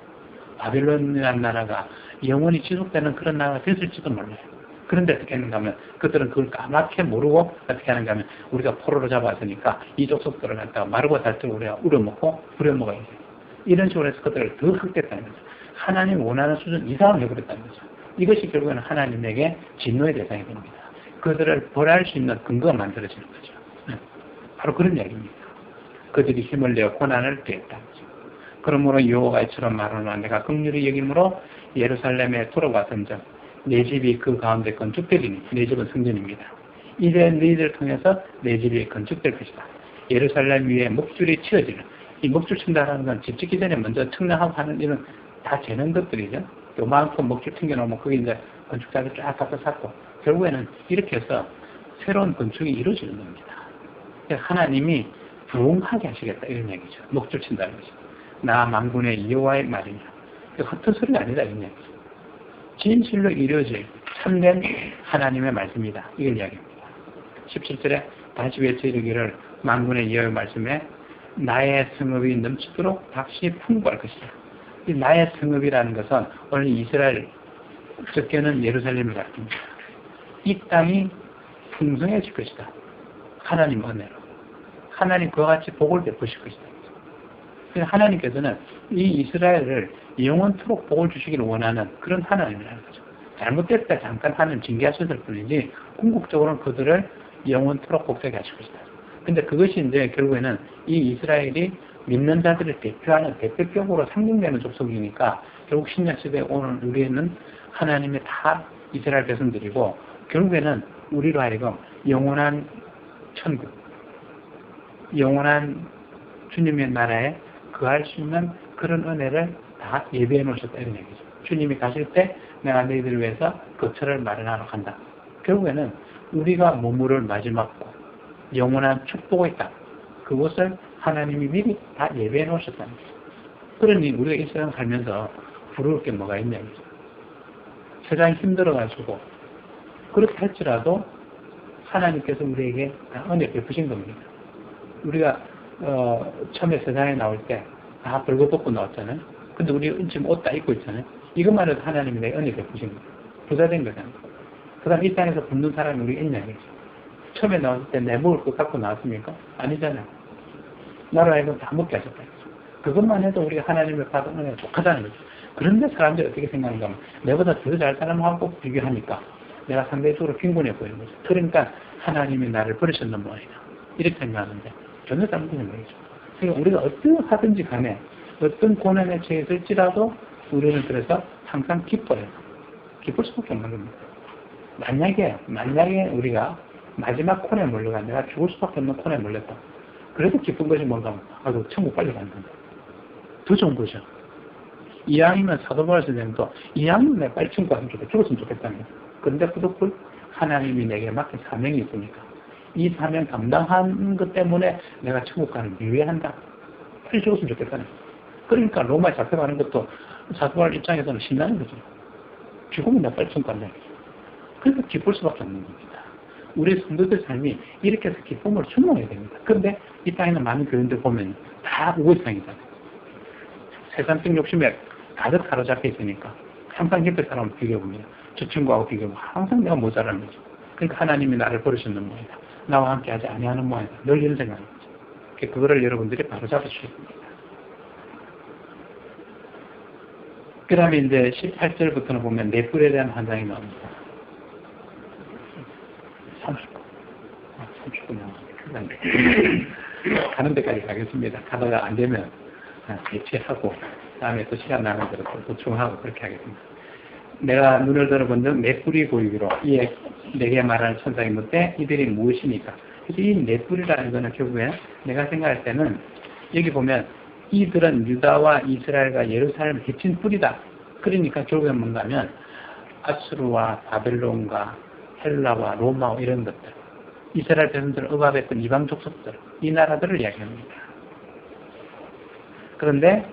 바벨론이라는 나라가 영원히 지속되는 그런 나라가 됐을지도 몰라요. 그런데 어떻게 하는가 하면 그들은 그걸 까맣게 모르고 어떻게 하는가 하면 우리가 포로로 잡았으니까 이 족속들을 갖다가 마르고 닳도록 우리가 우려먹고 부려먹어야 돼. 이런 식으로 해서 그들을 더 흑됐다는 거죠. 하나님 원하는 수준 이상을 해버렸다는 거죠. 이것이 결국에는 하나님에게 진노의 대상이 됩니다. 그들을 벌할 수 있는 근거가 만들어지는 거죠. 바로 그런 이야기입니다. 그들이 힘을 내어 고난을 피했다. 그러므로 여호와가 이처럼 말하노라 내가 긍휼히 여김으로 예루살렘에 돌아왔은즉 내 집이 그 가운데 건축되리니 내 집은 성전입니다. 이제 너희들을 통해서 내 집이 건축될 것이다. 예루살렘 위에 목줄이 치어지는 이 목줄 친다는 건 집 짓기 전에 먼저 청량하고 하는 이런 다 재는 것들이죠. 요만큼 목줄 튕겨놓으면 거기 이제 건축자들 쫙 갖다 샀고 결국에는 이렇게 해서 새로운 건축이 이루어지는 겁니다. 하나님이 부흥하게 하시겠다 이런 얘기죠. 목줄 친다는 거죠. 나 만군의 여호와의 말이냐. 헛된 소리가 아니다 이런 얘기죠. 진실로 이루어질 참된 하나님의 말씀이다. 이걸 이야기합니다. 17절에 다시 외쳐 이르기를 만군의 여호와의 말씀에 나의 성읍이 넘치도록 다시 풍부할 것이다. 이 나의 성읍이라는 것은 오늘 이스라엘 적게는 예루살렘을 가리킵니다. 이 땅이 풍성해질 것이다. 하나님 은혜로. 하나님 그와 같이 복을 베푸실 것이다. 하나님께서는 이 이스라엘을 영원토록 복을 주시기를 원하는 그런 하나님이라는 거죠. 잘못될 때 잠깐 하나님 징계하셨을 뿐이지 궁극적으로는 그들을 영원토록 복되게 하실 것이다. 근데 그것이 이제 결국에는 이 이스라엘이 믿는 자들을 대표하는 대표격으로 상징되는 족속이니까 결국 신약시대에 오늘 우리는 하나님의 다 이스라엘 백성들이고 결국에는 우리로 하여금 영원한 천국, 영원한 주님의 나라에 거할 수 있는 그런 은혜를 다 예배해 놓으셨다 이런 얘기죠. 주님이 가실 때 내가 너희들을 위해서 거처를 마련하러 간다. 결국에는 우리가 머무를 마지막 곳, 영원한 축복의 땅, 그곳을 하나님이 미리 다 예배해 놓으셨다는 거죠. 그러니 우리가 이 세상 살면서 부러울 게 뭐가 있냐 이거죠. 세상이 힘들어가지고 그렇게 할지라도 하나님께서 우리에게 다 은혜 베푸신 겁니다. 우리가 처음에 세상에 나올 때 다 벌거벗고 나왔잖아요. 근데 우리 지금 옷 다 입고 있잖아요. 이것만 해도 하나님이 내 은혜 베푸신 거예요. 부자 된 거잖아요. 그 다음 이 땅에서 굶는 사람이 우리 있냐 이거죠. 처음에 나왔을 때 내 먹을 거 갖고 나왔습니까? 아니잖아요. 나로 하여금 다 먹게 하셨다. 그것만 해도 우리가 하나님을 받은 은혜가 족하다는 거죠. 그런데 사람들이 어떻게 생각하는가 하면 내보다 더 잘 사는 사람하고 비교하니까 내가 상대적으로 빈곤해 보이는 거죠. 그러니까 하나님이 나를 버리셨는 모양이다. 이렇게 생각하는데 전혀 잘못된 거죠. 그러니까 우리가 어떤 하든지 간에 어떤 고난에 처해질지라도 우리는 그래서 항상 기뻐요. 기쁠 수밖에 없는 겁니다. 만약에 우리가 마지막 콘에 몰려가 내가 죽을 수밖에 없는 콘에 몰렸다. 그래도 기쁜 것이 뭔가 하면 천국 빨리 가는 겁니다. 더 좋은 거죠. 이왕이면 사도 바울 선생님도 이왕이면 내가 빨리 천국 갔으면 좋겠다. 죽었으면 좋겠다는 거예요. 그런데 그것도 하나님이 내게 맡긴 사명이 있으니까 이 사명 감당한 것 때문에 내가 천국 가는 유예한다. 빨리 죽었으면 좋겠다는 거예요. 그러니까 로마에 잡혀가는 것도 사도 바울 입장에서는 신나는 거죠. 죽으면 내가 빨리 천국 간다. 그러니까 기쁠 수밖에 없는 겁니다. 우리 성도들 삶이 이렇게 해서 기쁨으로 충만해야 됩니다. 그런데 이 땅에는 많은 교인들 보면 다 우월상이잖아요. 세상적 욕심에 가득 사로잡혀 있으니까 항상 옆에 사람을 비교해봅니다. 저 친구하고 비교하면 항상 내가 모자라는 거죠. 그러니까 하나님이 나를 버리셨는 모양이다. 나와 함께 하지 아니하는 모양이다. 늘 이런 생각인 거죠. 그거를 여러분들이 바로 잡아주셔야 됩니다. 그 다음에 이제 18절부터는 보면 내 뿔에 대한 환상이 나옵니다. 30분 나옵니다. 가는 데까지 가겠습니다. 가다가 안 되면 대체하고 다음에 또 시간 나는 대로 또 보충하고 그렇게 하겠습니다. 내가 눈을 들어본즉 내 뿔이 보이기로 이에 내게 말하는 천사가 묻되 이들이 무엇이니까. 그래서 이 내 뿔이라는 거는 결국에 내가 생각할 때는 여기 보면 이들은 유다와 이스라엘과 예루살렘을 헤친 뿔이다. 그러니까 결국에 뭔가 하면 아수르와 바벨론과 헬라와 로마와 이런 것들 이스라엘 백성들을 억압했던 이방 족속들 이 나라들을 이야기합니다. 그런데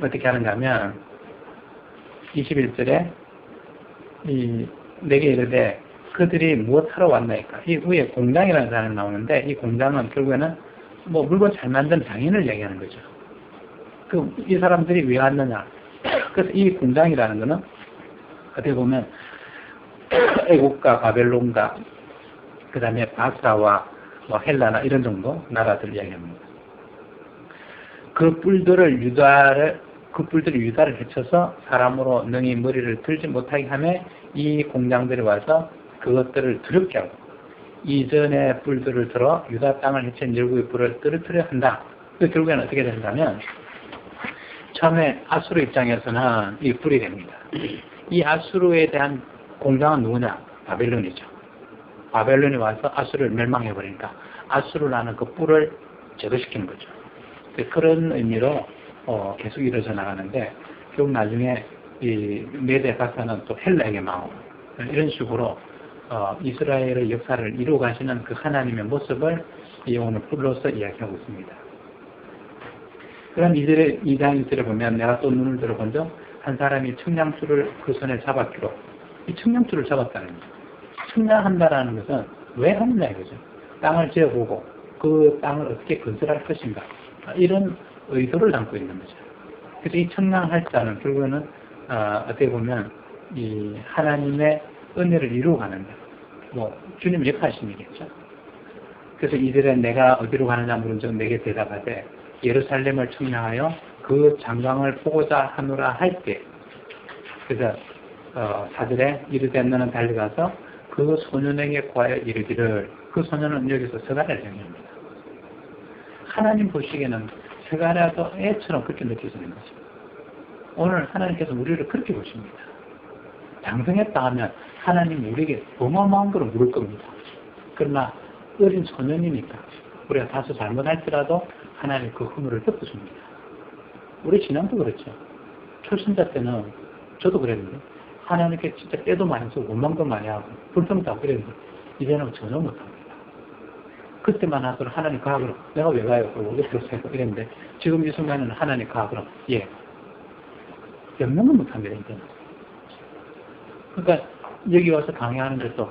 어떻게 하는가 하면 21절에 내게 이르되 그들이 무엇하러 왔나이까. 이 위에 공장이라는 단어가 나오는데 이 공장은 결국에는 뭐 물건 잘 만드는 장인을 얘기하는 거죠. 이 사람들이 왜 왔느냐. 그래서 이 공장이라는 거는 어떻게 보면 애국과 바벨론과 그 다음에 바사와 뭐 헬라나 이런 정도 나라들 이야기합니다. 그 뿔들이 유다를 해쳐서 사람으로 능히 머리를 들지 못하게 하며 이 공장들이 와서 그것들을 두렵게 하고 이전의 뿔들을 들어 유다 땅을 해친 열국의 뿔을 떨어뜨려 한다. 그 결국에는 어떻게 된다면 처음에 아수르 입장에서는 이 뿔이 됩니다. 이 아수르에 대한 공장은 누구냐? 바벨론이죠. 바벨론이 와서 아수르를 멸망해버리니까 아수르라는 그 뿔을 제거시키는 거죠. 그런 의미로 계속 이루어져 나가는데 결국 나중에 이 메데 바사는 또 헬라에게 망하고 이런 식으로 이스라엘의 역사를 이루어 가시는 그 하나님의 모습을 오늘 뿔로서 이야기하고 있습니다. 그럼 이 장들을 보면 내가 또 눈을 들어본 적 한 사람이 청량줄을 그 손에 잡았기로 이 청량줄을 잡았다는 거죠. 청량한다라는 것은 왜 하느냐 이거죠. 땅을 지어보고 그 땅을 어떻게 건설할 것인가 이런 의도를 담고 있는 거죠. 그래서 이 청량할 자는 결국에는 어떻게 보면 이 하나님의 은혜를 이루어가는 것, 뭐 주님 역하심이겠죠. 그래서 이들의 내가 어디로 가느냐 물은 적 내게 대답하되 예루살렘을 청량하여 그 장강을 보고자 하노라 할 때, 그래서 사들에 이르되 너는 달려가서 그 소년에게 구하여 이르기를, 그 소년은 여기서 스가랴를 얘기합니다. 하나님 보시기에는 스가랴도 애처럼 그렇게 느껴지는 거죠. 오늘 하나님께서 우리를 그렇게 보십니다. 장성했다 하면 하나님 우리에게 어마어마한 걸 물을 겁니다. 그러나 어린 소년이니까 우리가 다소 잘못할지라도 하나님 그 허물을 덮어줍니다. 우리 신앙도 그렇죠. 초신자 때는 저도 그랬는데 하나님께 진짜 때도 많이 쓰고 원망도 많이 하고 불평도 하고 그랬는데 이제는 전혀 못합니다. 그때만 하더라도 하나님 가 그럼 내가 왜 가요? 왜 그러세요? 이랬는데 지금 이 순간에는 하나님 가 그럼 예. 변명은 못합니다. 이제는. 그러니까 여기 와서 강의하는 것도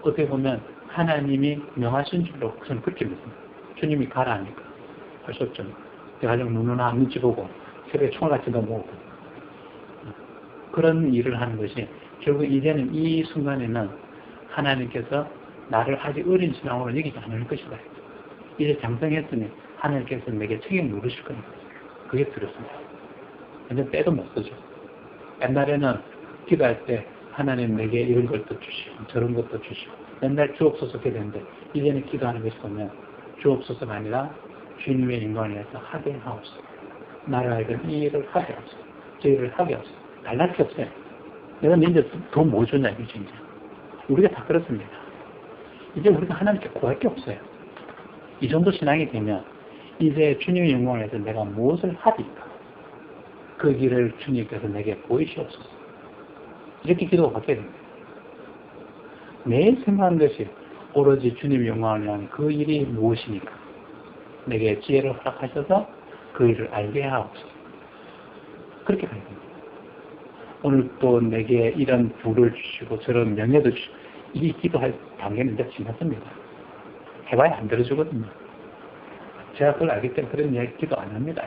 어떻게 보면 하나님이 명하신 줄로 저는 그렇게 믿습니다. 주님이 가라 하니까 할 수 없죠. 가지고 눈이나 눈치 보고 새벽에 총알같이 넘어오고 그런 일을 하는 것이 결국 이제는 이 순간에는 하나님께서 나를 아직 어린 신앙으로 여기지 않을 것이다. 이제 장성했으니 하나님께서 내게 책임 물으실 겁니다. 그게 두렵습니다. 완전 때도 못 쓰죠. 옛날에는 기도할 때 하나님 내게 이런 것도 주시고 저런 것도 주시고 맨날 주옵소서 되는데 이제는 기도하는 것이 보면 주옵소서가 아니라 주님의 영광을 위해서 하게 하옵소서. 나라에는 이 일을 하게 하옵소서. 저 일을 하게 하옵소서. 달랄 게 없어요. 내가 이제 더 뭐 주냐 이거지 이제. 우리가 다 그렇습니다. 이제 우리가 하나님께 구할 게 없어요. 이 정도 신앙이 되면 이제 주님의 영광을 위해서 내가 무엇을 하리까? 그 길을 주님께서 내게 보이시옵소서. 이렇게 기도가 바뀌어야 됩니다. 매일 생각하는 것이 오로지 주님의 영광을 위한 그 일이 무엇이니까 내게 지혜를 허락하셔서 그 일을 알게 하옵소서. 그렇게 가야 됩니다. 오늘 또 내게 이런 부를 주시고 저런 명예도 주시고 이 기도할 단계는 이제 지났습니다. 해봐야 안 들어주거든요. 제가 그걸 알기 때문에 그런 이야기 기도 안 합니다.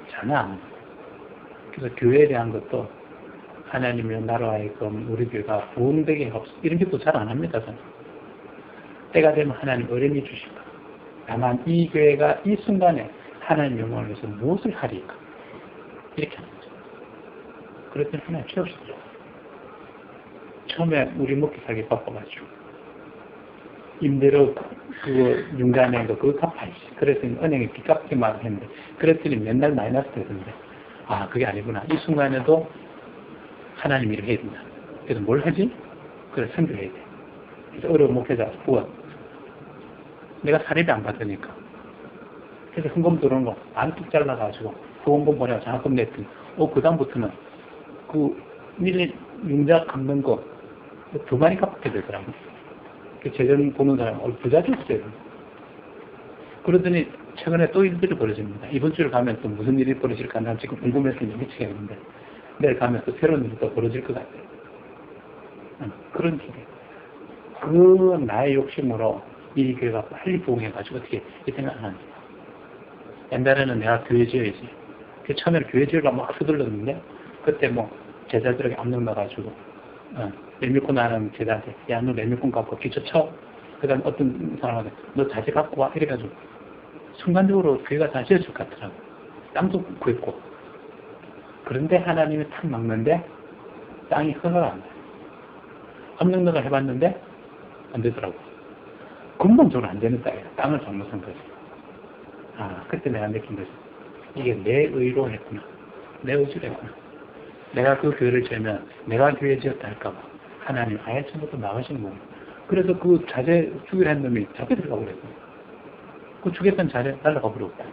전혀 안 합니다. 그래서 교회에 대한 것도 하나님의 나라하여금 우리 교회가 부흥되게 하옵소서 이런 기도 잘 안 합니다. 저는. 때가 되면 하나님 어련히 주실 것. 다만 이 교회가 이 순간에 하나님 영광을 위해서 무엇을 하리까? 이렇게 하는 거죠. 그랬더니 하나님 채우시더라고요. 처음에 우리 먹기 살기 바빠가지고 임대료 그 융자낸 거 그거 갚아야지. 그래서 은행에 빚 갚기만 했는데 그랬더니 맨날 마이너스 되던데 아 그게 아니구나. 이 순간에도 하나님 일을 해야 된다. 그래서 뭘 하지? 그래 선교해야 돼. 그래서 어려운 목회자 구원. 내가 사례비 안 받으니까. 그래서 헌금 들어오는 거 안뚝 잘라가지고 후원금 보내고 장학금 냈더니 그 다음부터는 그 밀린 융자 갚는 거 두 마리 갚게 되더라고요. 그 재정 보는 사람 부자줬어요. 그러더니 최근에 또 일들이 벌어집니다. 이번 주를 가면 또 무슨 일이 벌어질까 난 지금 궁금해서 미치겠는데 내일 가면 또 새로운 일이 또 벌어질 것 같아요. 그런 길이에요. 그 나의 욕심으로 이 교회가 빨리 부흥해가지고 어떻게 이 생각 안 합니다. 옛날에는 내가 교회 지어야지. 그 처음에는 교회 지으려고 막 서둘렀는데 그때 뭐 제자들에게 압력 나가지고 레미콘 하는 제자한테, 야, 너 레미콘 갖고 기초 쳐. 그 다음 어떤 사람한테, 너 자재 갖고 와. 이래가지고, 순간적으로 교회가 다 지어질 것 같더라고. 땅도 구했고. 그런데 하나님이 탁 막는데, 땅이 허가가 안 돼. 압력능을 해봤는데, 안 되더라고. 근본적으로 안 되는 땅이야. 땅을 잘못한 거지. 아, 그때 내가 느낀 거지. 이게 내 의로 했구나. 내 의지로 했구나. 내가 그 교회를 지으면 내가 교회 지었다 할까봐 하나님 아예 처음부터 나가신 거예요. 그래서 그 자재 주기로 한 놈이 잡혀 들어가 버렸어요. 그 주겠다는 자재 날라가 버렸고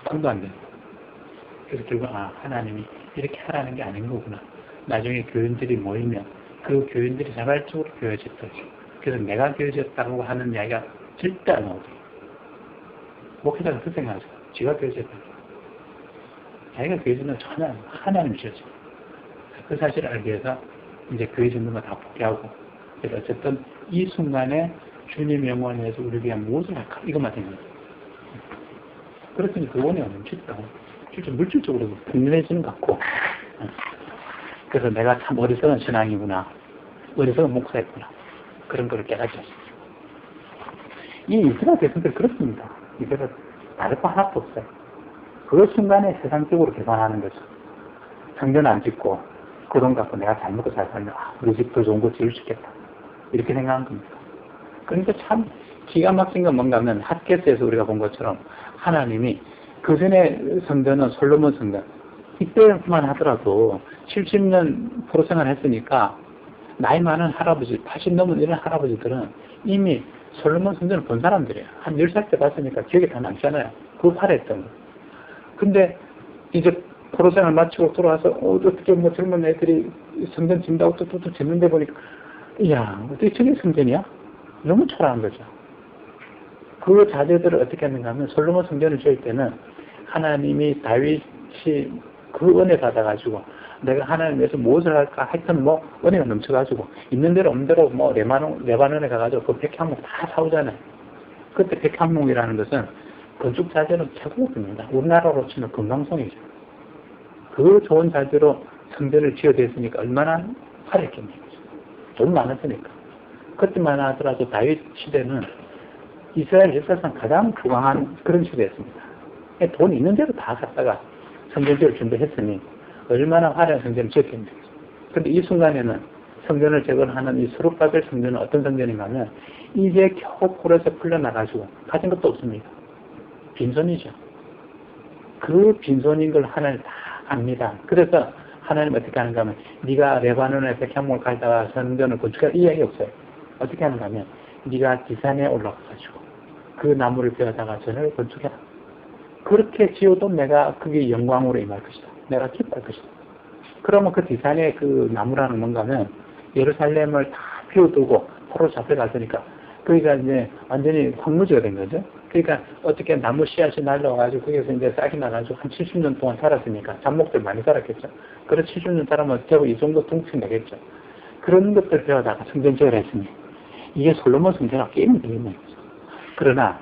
땅도 안 돼. 그래서 결국 하나님이 이렇게 하라는 게 아닌 거구나. 나중에 교인들이 모이면 그 교인들이 자발적으로 교회 짓더지. 그래서 내가 교회 지었다고 하는 이야기가 절대 안 나오죠. 목회자가 그 생각하죠. 지가 교회 지었다. 자기가 교회 짓는 전혀 하나님 지었죠. 그 사실을 알기 위해서 이제 교회 짓는 거 다 포기하고, 그래서 어쨌든 이 순간에 주님 영원히 해서 우리 위한 무엇을 할까? 이것만 생각해요. 그랬더니 그 원이 넘치더라고. 실제 물질적으로도 든든해지는 것 같고. 그래서 내가 참 어리석은 신앙이구나. 어리석은 목사였구나. 그런 걸 깨닫죠. 이 이스라엘 백성들 그렇습니다. 이거는 다를 거 하나도 없어요. 그 순간에 세상적으로 계산하는 거죠. 성전 안 짓고 그 돈 갖고 내가 잘 먹고 잘 살면 우리 집 더 좋은 거 지을 수 있겠다. 이렇게 생각한 겁니다. 그러니까 참 기가 막힌 건 뭔가 하면 핫게스에서 우리가 본 것처럼 하나님이 그 전에 성전은 솔로몬 성전 이때만 하더라도 70년 포로 생활했으니까 나이 많은 할아버지 80 넘은 이런 할아버지들은 이미 솔로몬 성전을 본 사람들이에요. 한 10살 때 봤으니까 기억이 다 남잖아요. 그거 팔았던 거. 근데 이제 포로생활 마치고 돌아와서 어떻게 뭐 젊은 애들이 성전 짓는다고 또 짓는데 보니까 이야 어떻게 저게 성전이야? 너무 초라한 거죠. 그 자재들을 어떻게 했는가 하면 솔로몬 성전을 지을 때는 하나님이 다윗이 그 은혜 받아가지고 내가 하나님 위해서 무엇을 할까 하여튼 뭐 은혜가 넘쳐가지고 있는 대로 없는 대로 뭐 레바논에 가가지고 그 백향목 다 사오잖아요. 그때 백향목이라는 것은 건축 자재는 최고급입니다. 우리나라로 치면 금강송이죠. 그 좋은 자재로 성전을 지어댔으니까 얼마나 화려했겠네요. 돈 많았으니까. 그때만 하더라도 다윗 시대는 이스라엘 역사상 가장 부강한 그런 시대였습니다. 돈 있는 대로 다 갖다가 성전 지을 준비했으니 얼마나 화려한 성전을 지었겠는지. 그런데 이 순간에는 성전을 재건하는 이 스룹바벨 성전은 어떤 성전인가 하면 이제 겨우 포로에서 풀려나가지고 가진 것도 없습니다. 빈손이죠. 그 빈손인 걸 하나님 다 압니다. 그래서 하나님 어떻게 하는가 하면 네가 레바논에 백향목을 가져다가 성전을 건축할 이야기 없어요. 어떻게 하는가 하면 네가 지산에 올라가가지고 그 나무를 베어다가 전을 건축해라. 그렇게 지어도 내가 그게 영광으로 임할 것이다. 내가 기뻐할 것이다. 그러면 그 디산의 그 나무라는 뭔가 하면 예루살렘을 다 비워두고 포로 잡혀갔으니까 그러니까 이제 완전히 황무지가 된 거죠. 그러니까 어떻게 나무 씨앗이 날라와가지고 거기서 이제 싹이 나가지고 한 70년 동안 살았으니까 잡목들 많이 살았겠죠. 그래 70년 살아면 대부 이 정도 둥치 내겠죠. 그런 것들 배워다가 성전 지으라 했으니 이게 솔로몬 성전하고 게임이 되겠네요. 그러나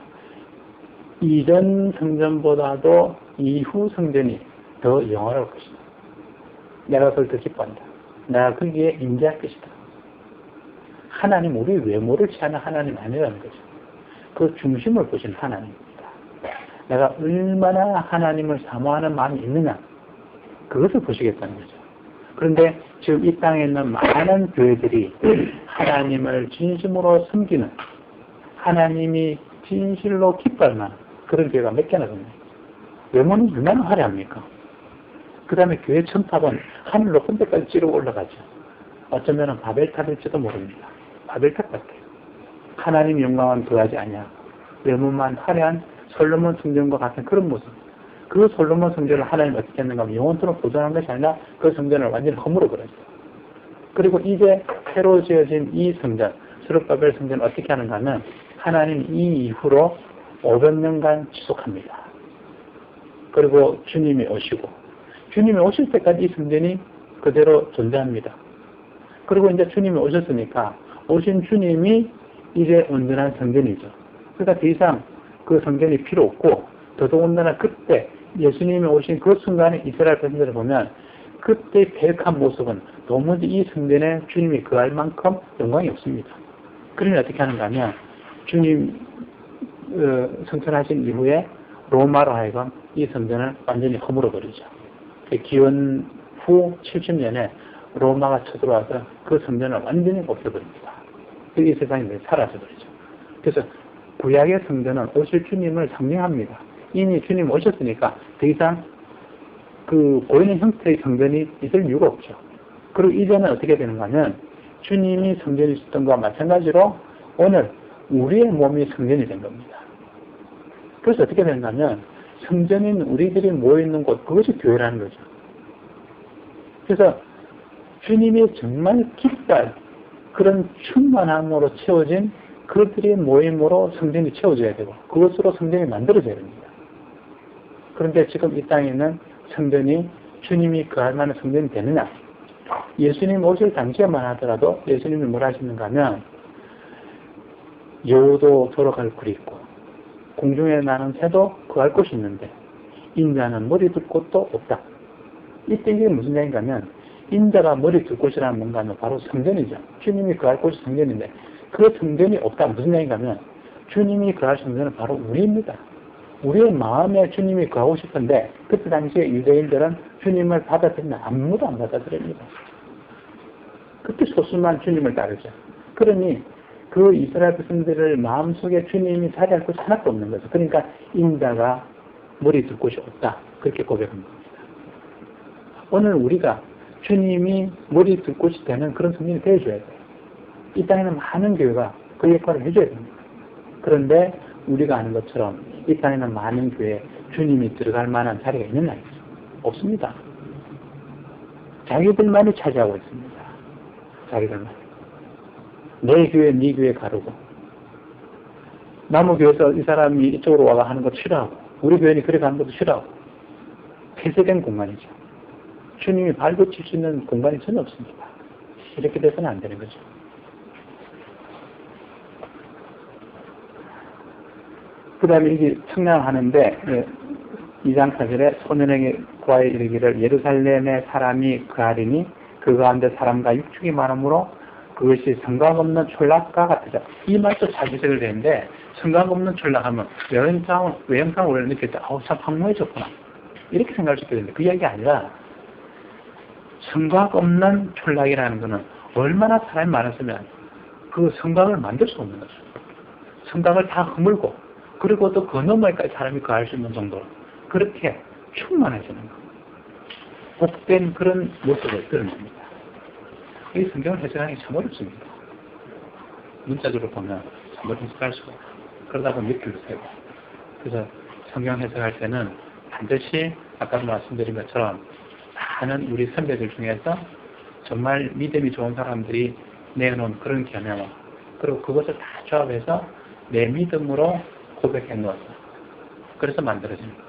이전 성전보다도 이후 성전이 더 영원할 것이다. 내가 그걸 더 기뻐한다. 내가 거기에 임재할 것이다. 하나님, 우리 외모를 취하는 하나님 아니라는 거죠. 그 중심을 보시는 하나님입니다. 내가 얼마나 하나님을 사모하는 마음이 있느냐, 그것을 보시겠다는 거죠. 그런데 지금 이 땅에 있는 많은 교회들이 하나님을 진심으로 섬기는, 하나님이 진실로 기뻐할 만한 그런 교회가 몇 개나 됩니다. 외모는 얼마나 화려합니까? 그 다음에 교회 첨탑은 하늘 높은 데까지 찌르고 올라가죠. 어쩌면 바벨탑일지도 모릅니다. 바벨탑 같아요. 하나님 영광은 더하지 아니하고 외모만 화려한 솔로몬 성전과 같은 그런 모습. 그 솔로몬 성전을 하나님 어떻게 했는가 하면 영원토록 보존한 것이 아니라 그 성전을 완전히 허물어 버렸어요. 그리고 이제 새로 지어진 이 성전, 스룹바벨 성전을 어떻게 하는가 하면 하나님 이 이후로 500년간 지속합니다. 그리고 주님이 오시고 주님이 오실 때까지 이 성전이 그대로 존재합니다. 그리고 이제 주님이 오셨으니까 오신 주님이 이제 온전한 성전이죠. 그러니까 더 이상 그 성전이 필요 없고 더더군다나 그때 예수님이 오신 그 순간에 이스라엘 백성들을 보면 그때 배역한 모습은 도무지 이 성전에 주님이 거할 만큼 영광이 없습니다. 그러면 어떻게 하는가 하면 주님 성천하신 이후에 로마로 하여금 이 성전을 완전히 허물어 버리죠. 기원 후 70년에 로마가 쳐들어와서 그 성전을 완전히 없애버립니다. 이 세상이 사라져버리죠. 그래서 구약의 성전은 오실 주님을 상징합니다. 이미 주님 오셨으니까 더 이상 그 보이는 형태의 성전이 있을 이유가 없죠. 그리고 이제는 어떻게 되는가 하면 주님이 성전이 있었던 것과 마찬가지로 오늘 우리의 몸이 성전이 된 겁니다. 그래서 어떻게 되는가 하면 성전인 우리들이 모여있는 곳, 그것이 교회라는 거죠. 그래서 주님이 정말 기뻐할 그런 충만함으로 채워진 그들의 모임으로 성전이 채워져야 되고 그것으로 성전이 만들어져야 됩니다. 그런데 지금 이 땅에 있는 성전이 주님이 거할 만한 성전이 되느냐? 예수님 오실 당시에만 하더라도 예수님이 뭘 하시는가 하면 여우도 돌아갈 굴이 있고 공중에 나는 새도 거할 곳이 있는데 인자는 머리 둘 곳도 없다. 이때 이게 무슨 얘기인가 하면 인자가 머리 둘 곳이라는 뭔가 하면 바로 성전이죠. 주님이 거할 곳이 성전인데 그 성전이 없다. 무슨 얘기인가 하면 주님이 거할 성전은 바로 우리입니다. 우리의 마음에 주님이 거하고 싶은데 그때 당시에 유대인들은 주님을 받아들이면 아무도 안 받아들입니다. 그때 소수만 주님을 따르죠. 그러니 그 이스라엘 백성들의 마음속에 주님이 자리할 곳이 하나도 없는 거죠. 그러니까 인자가 머리 둘 곳이 없다. 그렇게 고백한 겁니다. 오늘 우리가 주님이 머리 둘 곳이 되는 그런 성전이 되어줘야 돼요. 이 땅에는 많은 교회가 그 역할을 해줘야 됩니다. 그런데 우리가 아는 것처럼 이 땅에는 많은 교회에 주님이 들어갈 만한 자리가 있느냐? 없습니다. 자기들만이 차지하고 있습니다. 자기들만. 내 교회, 네 교회 가르고 남의 교회에서 이 사람이 이쪽으로 와가 하는 거 싫어하고 우리 교회는 그래 가는 것도 싫어하고 폐쇄된 공간이죠. 주님이 발붙일 수 있는 공간이 전혀 없습니다. 이렇게 돼서는 안 되는 거죠. 그 다음에 이게 청량하는데 2장 4절에 소년에게과에 이르기를 예루살렘의 사람이 그하리니 그 가운데 사람과 육축이 많으므로 그것이 성곽 없는 촌락과 같으죠. 이 말도 자기색을 되는데 성곽 없는 촌락하면 외형상으로 느낄 때 참 황무해졌구나 이렇게 생각할 수 있게 되는데 그 이야기 아니라 성곽 없는 촌락이라는 것은 얼마나 사람이 많았으면 그 성곽을 만들 수 없는 거죠. 성곽을 다 허물고 그리고 또 그 너머에까지 사람이 거할 수 있는 정도로 그렇게 충만해지는 거. 복된 그런 모습을 드러냅니다. 이 성경을 해석하는 게 참 어렵습니다. 문자적으로 보면 참 해석할 수가 없고 그러다 보면 밑줄도 세고 그래서 성경 해석할 때는 반드시 아까도 말씀드린 것처럼 많은 우리 선배들 중에서 정말 믿음이 좋은 사람들이 내놓은 그런 견해와 그리고 그것을 다 조합해서 내 믿음으로 고백해 놓았어. 그래서 만들어집니다.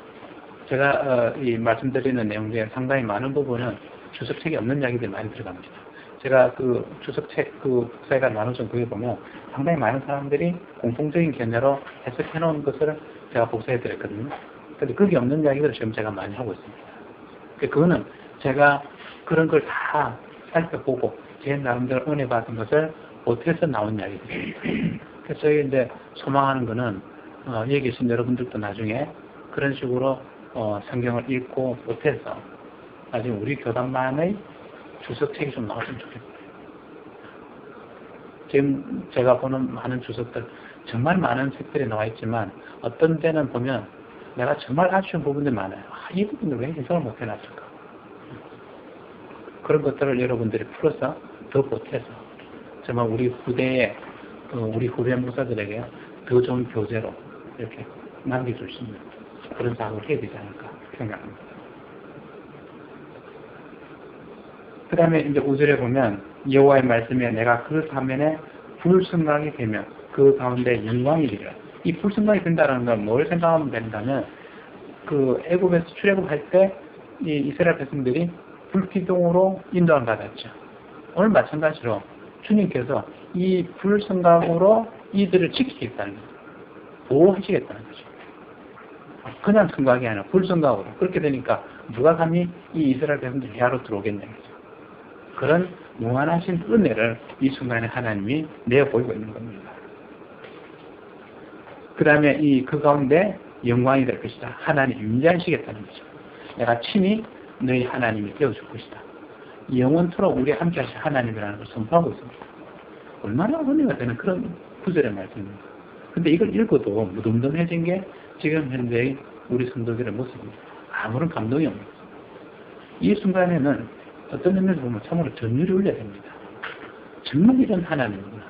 제가 이 말씀드리는 내용 중에 상당히 많은 부분은 주석책이 없는 이야기들이 많이 들어갑니다. 제가 그 주석책 그 복사회가 나눠준 그게 보면 상당히 많은 사람들이 공통적인 견해로 해석해 놓은 것을 제가 복사해 드렸거든요. 근데 그게 없는 이야기들을 지금 제가 많이 하고 있습니다. 그거는 제가 그런 걸 다 살펴보고 제 나름대로 은혜 받은 것을 어떻게 나온 이야기들입니다. 그래서 저희 이제 소망하는 거는 여기 계신 여러분들도 나중에 그런 식으로 성경을 읽고 못해서 나중에 우리 교단만의 주석책이 좀 나왔으면 좋겠어요. 지금 제가 보는 많은 주석들 정말 많은 책들이 나와 있지만 어떤 데는 보면 내가 정말 아쉬운 부분들이 많아요. 이 부분을 왜 해석을 못 해놨을까? 그런 것들을 여러분들이 풀어서 더 보태서 정말 우리 후대에 우리 후배 목사들에게 더 좋은 교재로 이렇게 남겨줄 수 있는 그런 작업을 해야 되지 않을까 생각합니다. 그 다음에 이제 5절에 보면 여호와의 말씀에 내가 그 사면에 불성강이 되면 그 가운데 영광이 되리라. 이 불성강이 된다는 건 뭘 생각하면 된다면 그 애굽에서 출애굽할 때 이 이스라엘 백성들이 불기둥으로 인도함 받았죠. 오늘 마찬가지로 주님께서 이 불성강으로 이들을 지키겠다는 거죠. 보호하시겠다는 거죠. 그냥 승각이 아니라 불승각으로. 그렇게 되니까 누가 감히 이 이스라엘 백성들 대하로 들어오겠냐. 그런 무한하신 은혜를 이 순간에 하나님이 내어 보이고 있는 겁니다. 그 다음에 그 가운데 영광이 될 것이다. 하나님 임재하시겠다는 거죠. 내가 친히 너희 하나님이 되어줄 것이다. 영원토록 우리 함께 하실 하나님이라는 걸 선포하고 있습니다. 얼마나 은혜가 되는 그런 구절의 말씀입니다. 근데 이걸 읽어도 무덤덤해진 게 지금 현재의 우리 성도들의 모습입니다. 아무런 감동이 없는 거죠. 이 순간에는 어떤 면에서 보면 참으로 전율이 울려야 됩니다. 정말 이런 하나님이구나.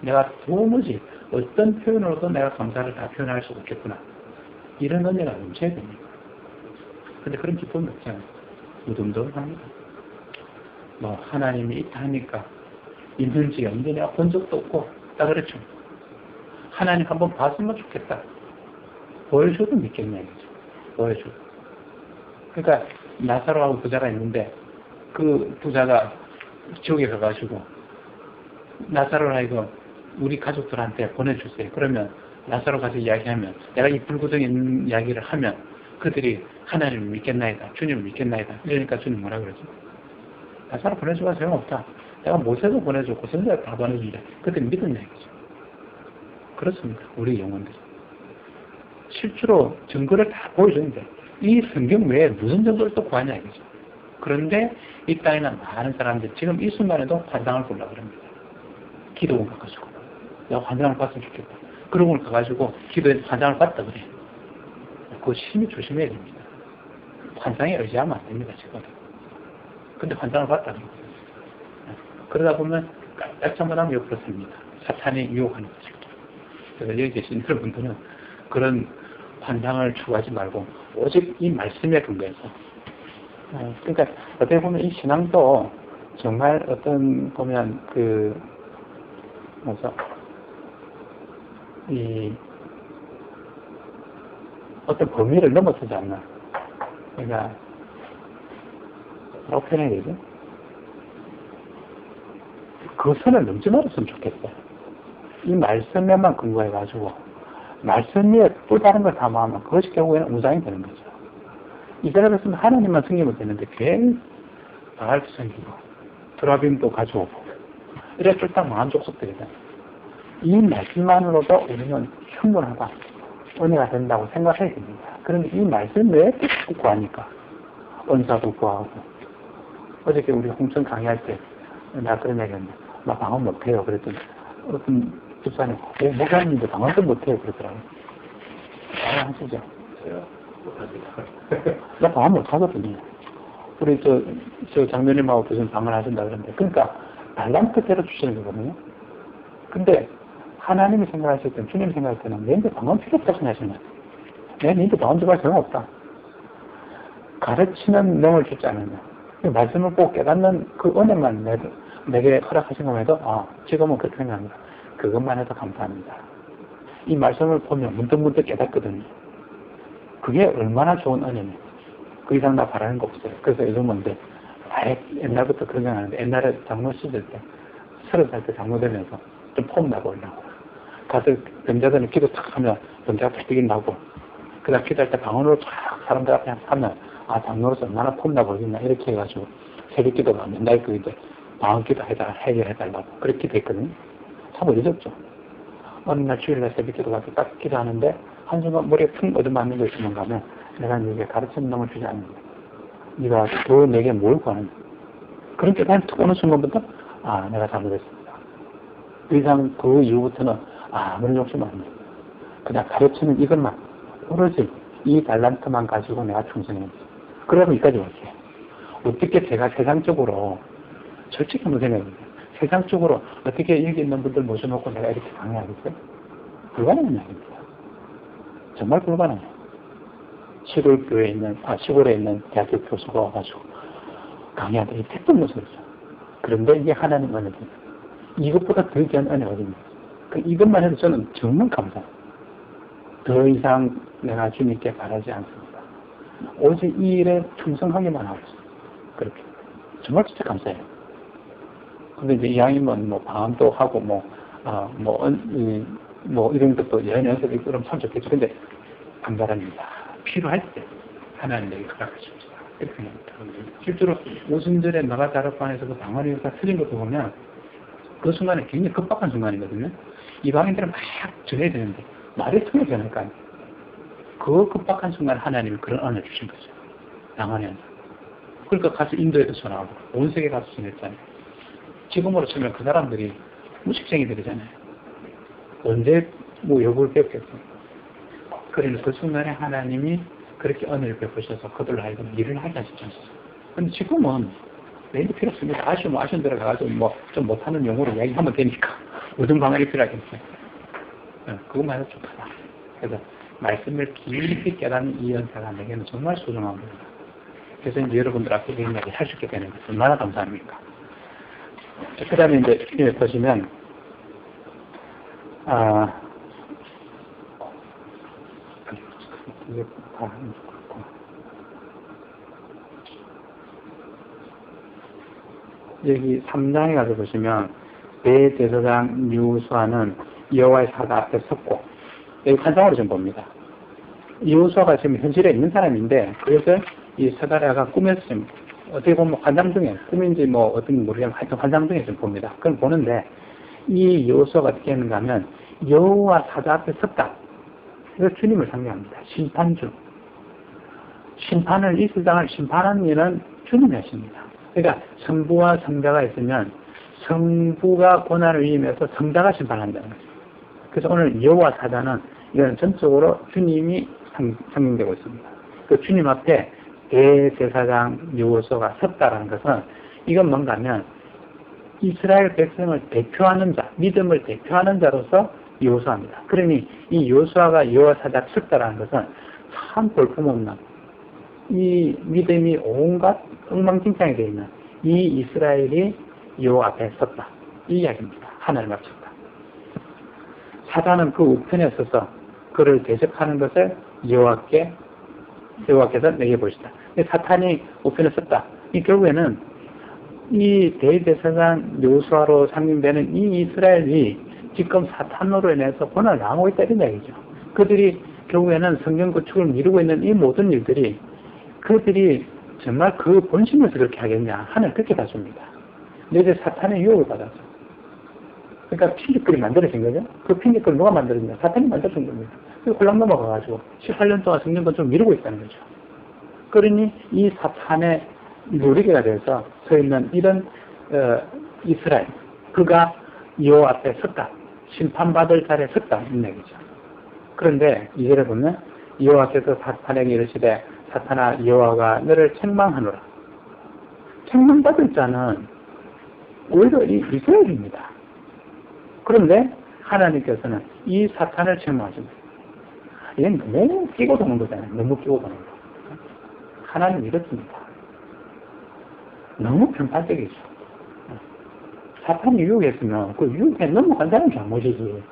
내가 도무지 어떤 표현으로도 내가 감사를 다 표현할 수 없겠구나. 이런 은혜가 넘쳐야 됩니다. 근데 그런 기쁨이 없잖아요. 무덤덤합니다. 뭐 하나님이 있다 하니까 있는지 없는지 내가 본 적도 없고 딱 그렇죠. 하나님 한번 봤으면 좋겠다. 보여줘도 믿겠냐 이거죠. 보여줘. 그러니까 나사로하고 부자가 있는데 그 부자가 지옥에 가가지고 나사로라 이거 우리 가족들한테 보내주세요. 그러면 나사로 가서 이야기하면 내가 이 불구덩이 있는 이야기를 하면 그들이 하나님을 믿겠나이다. 주님을 믿겠나이다. 이러니까 주님 뭐라 그러죠? 나사로 보내줘가 소용없다. 내가 모세도 보내줬고 선지자 다 보내준다. 그때 믿었냐 이거죠. 그렇습니다. 우리 영혼들이. 실제로 증거를 다 보여주는데 이 성경 외에 무슨 증거를 또 구하냐 이거죠. 그런데 이 땅에는 많은 사람들이 지금 이 순간에도 환상을 보려고 합니다. 기도원 가가지고 내가 환상을 봤으면 좋겠다. 그런 걸 가가지고 기도에 환상을 봤다 그래. 그거 심히 조심해야 됩니다. 환상에 의지하면 안 됩니다. 지금. 근데 환상을 봤다 그래. 그러다 보면 깜짝 잘못하면 옆으로 섭니다. 사탄이 유혹하는 거죠. 그래서 여기 계신 여러분들은 그런 환상을 추구하지 말고 오직 이 말씀에 근거해서 그러니까 어떻게 보면 이 신앙도 정말 어떤 보면 이 어떤 범위를 넘어서지 않나. 그러니까 뭐라고 표현해야 되지? 그 선을 넘지 말았으면 좋겠어요. 이 말씀에만 근거해가지고 말씀 위에 또 다른 걸 담아하면 그것이 결국에는 우상이 되는 거죠. 이스라엘에서는 하나님만 섬기면 되는데 괜히 바알도 섬기고 드라빔도 가져오고 이래 쫄딱 망한 족속들이다. 이 말씀만으로도 우리는 충분하다. 은혜가 된다고 생각해야 됩니다. 그런데 이 말씀 외에 또 구하니까 은사도 구하고 어저께 우리 홍천 강의할 때 나 그런 얘기했는데 나 방언 못해요. 그랬더니 어떤 집사님 목사님도 방언도 못해요. 그러더라고요. 하시죠. 나 방언 못하거든요. 우리 저 장로님하고 무슨 방언 하신다 그러는데 그러니까 달란트대로 주시는 거거든요. 근데 하나님이 생각하실 때는 주님이 생각할 때는 내한테 방언 필요 없다고 생각하시는 내가 너한테 방언 좀 할 필요가 없다. 가르치는 능을 주지 않느냐. 말씀을 보고 깨닫는 그 은혜만 내게 허락하신 것만 해도 지금은 그렇게 생각합니다. 그것만 해도 감사합니다. 이 말씀을 보면 문득문득 깨닫거든요. 그게 얼마나 좋은 은혜냐. 그 이상 나 바라는 거 없어요. 그래서 요즘은 아예 옛날부터 그런 게 아닌데 옛날에 장로 시절 때 30살 때 장로 되면서 좀 폼 나고 올라고 가서 병자들은 기도 탁 하면 병자가 발뜨기 나고 그 다음 기도할 때 방언으로 쫙 사람들 앞에 하면 장로로서 얼마나 폼 나고 있나 이렇게 해가지고 새벽 기도가 맨날 그인데 방언 기도 해달라고 그렇게 됐거든요. 참 어리석죠. 어느 날 주일날 새벽 기도 가서 딱 기도하는데 한순간 머리에 퉁 얻어맞는 거 있으면 가면 내가 네게 가르치는 놈을 주지 않는다. 네가 더 내게 뭘 구하는가. 그런 깨달음이 툭 오는 순간부터 내가 잘못했습니다. 그 이상 그 이후부터는 아무런 욕심 안 해. 그냥 가르치는 이것만 오로지 이 달란트만 가지고 내가 충성했지. 그러면 여기까지 올게요. 어떻게 제가 세상적으로 솔직히 한번 생각해보세요. 세상적으로 어떻게 여기 있는 분들 모셔놓고 내가 이렇게 강의하겠어요? 불가능한 이야기입니다. 정말 불가능해요. 시골에 있는 대학교 교수가 와가지고 강의하는데 택도 못 쓰죠. 그런데 이게 하나님 은혜입니다. 이것보다 더 귀한 은혜가 어딥니까? 이것만 해도 저는 정말 감사해요. 더 이상 내가 주님께 바라지 않습니다. 오직 이 일에 충성하기만 하고 있어요. 그렇게. 정말 진짜 감사해요. 근데 이제 이왕이면 방언도 하고 이런 것도 연습이 그럼 참 좋겠죠. 근데 안 바랍니다. 필요할 때 하나님에게 허락하십니다. 이렇게 생각합니다. 실제로 오순절에 나가다락방에서 그 방언이가 틀린 것도 보면 그 순간에 굉장히 급박한 순간이거든요. 이 방인들은 막 전해야 되는데 말이 통하지 않을까요? 그 급박한 순간 하나님이 그런 언을 주신 거죠. 방언이 아니라. 그러니까 가서 인도에도 전하고 온 세계 가서 전했잖아요. 지금으로 치면 그 사람들이 무식쟁이들이잖아요. 언제 뭐 여부를 배웠겠어요. 그래서 그 순간에 하나님이 그렇게 언을 베푸셔서 그들로 하여금 일을 하게 하시지 않습니까? 근데 지금은 왠지 필요 없습니다. 아쉬운 데로 가가지고 뭐 좀 못하는 용어로 이야기하면 되니까 무슨 방안이 필요하겠어요. 그것만 해도 좋다. 그래서 말씀을 깊이 깨닫는 이 연사가 내게는 정말 소중한 겁니다. 그래서 이제 여러분들 앞에 이 이야기 할 수 있게 되는 것은 얼마나 감사합니까? 그 다음에 이제 보시면 여기 3장에 가서 보시면 대제사장 여호수아는 여호와의 사자 앞에 섰고 여기 환상으로 좀 봅니다. 여호수아가 지금 현실에 있는 사람인데 그것을 이 스가랴가 꿈에서 좀 어떻게 보면 환상 중에 꿈인지 뭐 어떤 모르겠지만 하여튼 환상 중에 좀 봅니다. 그걸 보는데 이 여호수아가 어떻게 하는가 하면 여호와 사자 앞에 섰다. 이거 주님을 상징합니다. 심판주. 심판을 이 세상을 심판하는 일은 주님이 하십니다. 그러니까 성부와 성자가 있으면 성부가 고난을 위임해서 성자가 심판한다는 거죠. 그래서 오늘 여호와 사자는 이건 전적으로 주님이 상징되고 있습니다. 그 주님 앞에 대제사장 여호수아가 섰다라는 것은 이건 뭔가 하면 이스라엘 백성을 대표하는 자, 믿음을 대표하는 자로서 여호수아입니다. 그러니 이 여호수아가 여호와 사자 앞에 섰다라는 것은 참 볼품없는 이 믿음이 온갖 엉망진창이 되어 있는 이 이스라엘이 여호와 앞에 섰다. 이 이야기입니다. 하나님 앞에 섰다. 사단은 그 우편에 서서 그를 대적하는 것을 여호와께서 내게 보시다. 사탄이 우편에 섰다. 이 결국에는 이 대제사장 여호수아로 상징되는 이 이스라엘이 지금 사탄으로 인해서 고난을 당하고 있다 이런 이야기죠. 그들이 결국에는 성경 구축을 미루고 있는 이 모든 일들이 그들이 정말 그 본심에서 그렇게 하겠냐 하늘 그렇게 봐줍니다. 근데 이제 사탄의 유혹을 받아서 그러니까 핑계거리 만들어진 거죠. 그 핑계거리 누가 만들었냐? 사탄이 만들어준 겁니다. 그래서 홀랑 넘어가가지고 18년 동안 성경 건축을 미루고 있다는 거죠. 그러니 이 사탄의 노리개가 돼서 서 있는 이런 이스라엘 그가 여호와 앞에 섰다. 심판받을 자리에 섰다 이런 얘기죠. 그런데 이절에 보면 여호와께서 사탄에게 이르시되 사탄아 여호와가 너를 책망하노라. 책망받을 자는 오히려 이 이스라엘입니다. 그런데 하나님께서는 이 사탄을 책망하십니다. 이건 너무 끼고 도는 거잖아요. 너무 끼고 도는 거. 하나님 이렇습니다. 너무 편파적이죠. 사탄이 유혹했으면 그 유혹에 넘어간 사람이 잘못이지.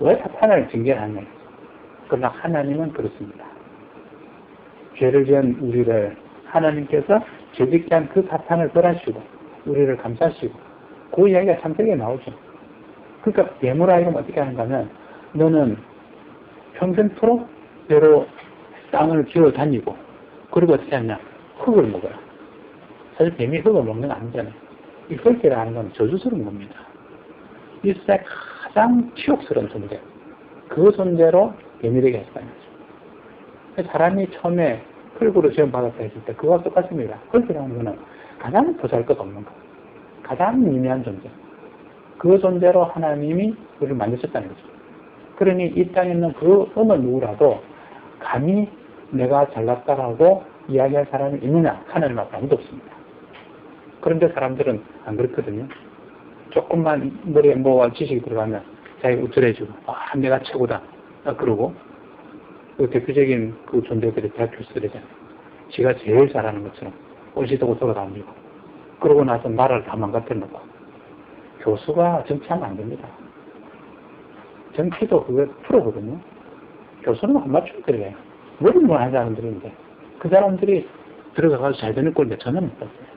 왜 사탄을 징계하냐. 그러나 하나님은 그렇습니다. 죄를 지은 우리를 하나님께서 죄짓게 한 그 사탄을 벌하시고 우리를 감싸시고 그 이야기가 창세기에 나오죠. 그러니까 뱀으로 하여금 어떻게 하는가 하면 너는 평생토록 배로 땅을 기어 다니고 그리고 어떻게 하냐 흙을 먹어라. 사실 뱀이 흙을 먹는 건 아니잖아요. 이 흙이라는 건 저주스러운 겁니다. 이 세상에 가장 치욕스러운 존재. 그 존재로 뱀이 되게 했다는 거죠. 사람이 처음에 흙으로 지원받았다 했을 때 그거와 똑같습니다. 흙이라는 거는 가장 보잘것없는 거. 가장 미미한 존재. 그 존재로 하나님이 우리를 만드셨다는 거죠. 그러니 이 땅에 있는 그 어느 누구라도 감히 내가 잘났다라고 이야기할 사람이 있느냐? 하나님 앞에 아무도 없습니다. 그런데 사람들은 안 그렇거든요. 조금만 머리에 뭐 지식이 들어가면 자기가 우쭐해지고 내가 최고다. 그러고 그 대표적인 그 존재들이 대학 교수들이잖아요. 지가 제일 잘하는 것처럼 올시도고 돌아다니고 그러고 나서 나라를 다 망가뜨려놓고 교수가 정치하면 안 됩니다. 정치도 그게 프로거든요. 교수는 안 맞추면 그래요. 머리를 하는 사람들인데 그 사람들이 들어가서 잘 되는 꼴인데 전혀 못 봤어요.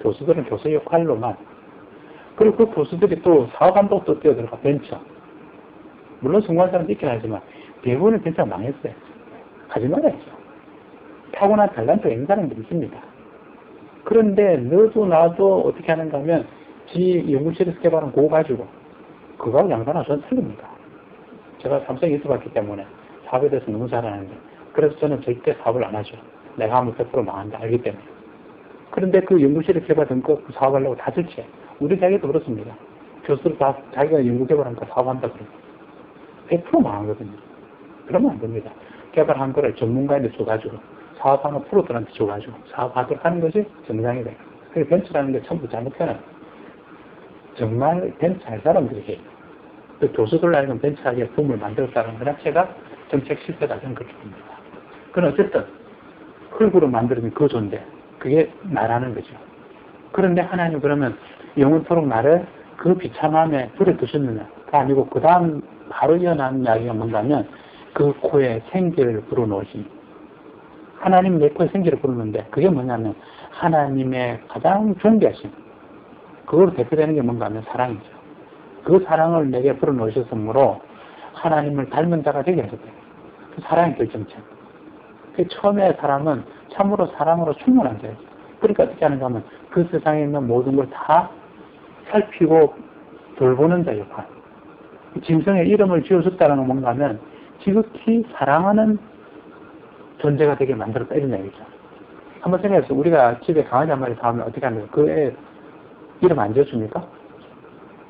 교수들은 교수 역할로만 그리고 그 교수들이 또 사업감독도 뛰어들어가 벤처 물론 성공한 사람도 있긴 하지만 대부분은 벤처가 망했어요. 하지 말아야죠. 타고난 달란트가 있는 사람들이 있습니다. 그런데 너도 나도 어떻게 하는가 하면 지 연구실에서 개발한 그거 가지고 그거하고 양산하고 저는 틀립니다. 제가 삼성에 있어봤기 때문에 사업에 대해서 너무 잘 아는데 그래서 저는 절대 사업을 안 하죠. 내가 하면 100% 망한다 알기 때문에. 그런데 그 연구실에 개발된 거 사업하려고 다 설치해. 우리 대학에도 그렇습니다. 교수들 다 자기가 연구 개발한 거 사업한다 그러고 100% 망하거든요. 그러면 안 됩니다. 개발한 거를 전문가한테 줘가지고 사업하는 프로들한테 줘가지고 사업하도록 하는 것이 정상이다. 그래서 벤처라는 게 전부 잘못해요. 정말 벤처할 사람들이 해요. 그 교수들 알면 벤처하게 붐을 만들었다는 그 자체가 정책 실패다 저는 그렇게 봅니다. 그건 어쨌든 흙으로 만들어진 그 존재 그게 나라는 거죠. 그런데 하나님 그러면 영원토록 나를 그 비참함에 불에 두셨느냐가 아니고 그 다음 바로 이어나는 이야기가 뭔가 하면 그 코에 생기를 불어넣으신 하나님 내 코에 생기를 불어넣는데 그게 뭐냐면 하나님의 가장 존귀하신 그걸로 대표되는 게 뭔가 하면 사랑이죠. 그 사랑을 내게 불어넣으셨으므로 하나님을 닮은 자가 되게 하셨대요. 그 사랑의 결정체. 그 처음에 사람은 참으로 사랑으로 충만한 자예요. 그러니까 어떻게 하는가 하면 그 세상에 있는 모든 걸 다 살피고 돌보는 자 역할. 짐승의 이름을 지어줬다는 건 뭔가 하면 지극히 사랑하는 존재가 되게 만들었다 이런 얘기죠. 한번 생각해보세요. 우리가 집에 강아지 한 마리 사오면 어떻게 하면 그 애 이름 안 지어줍니까?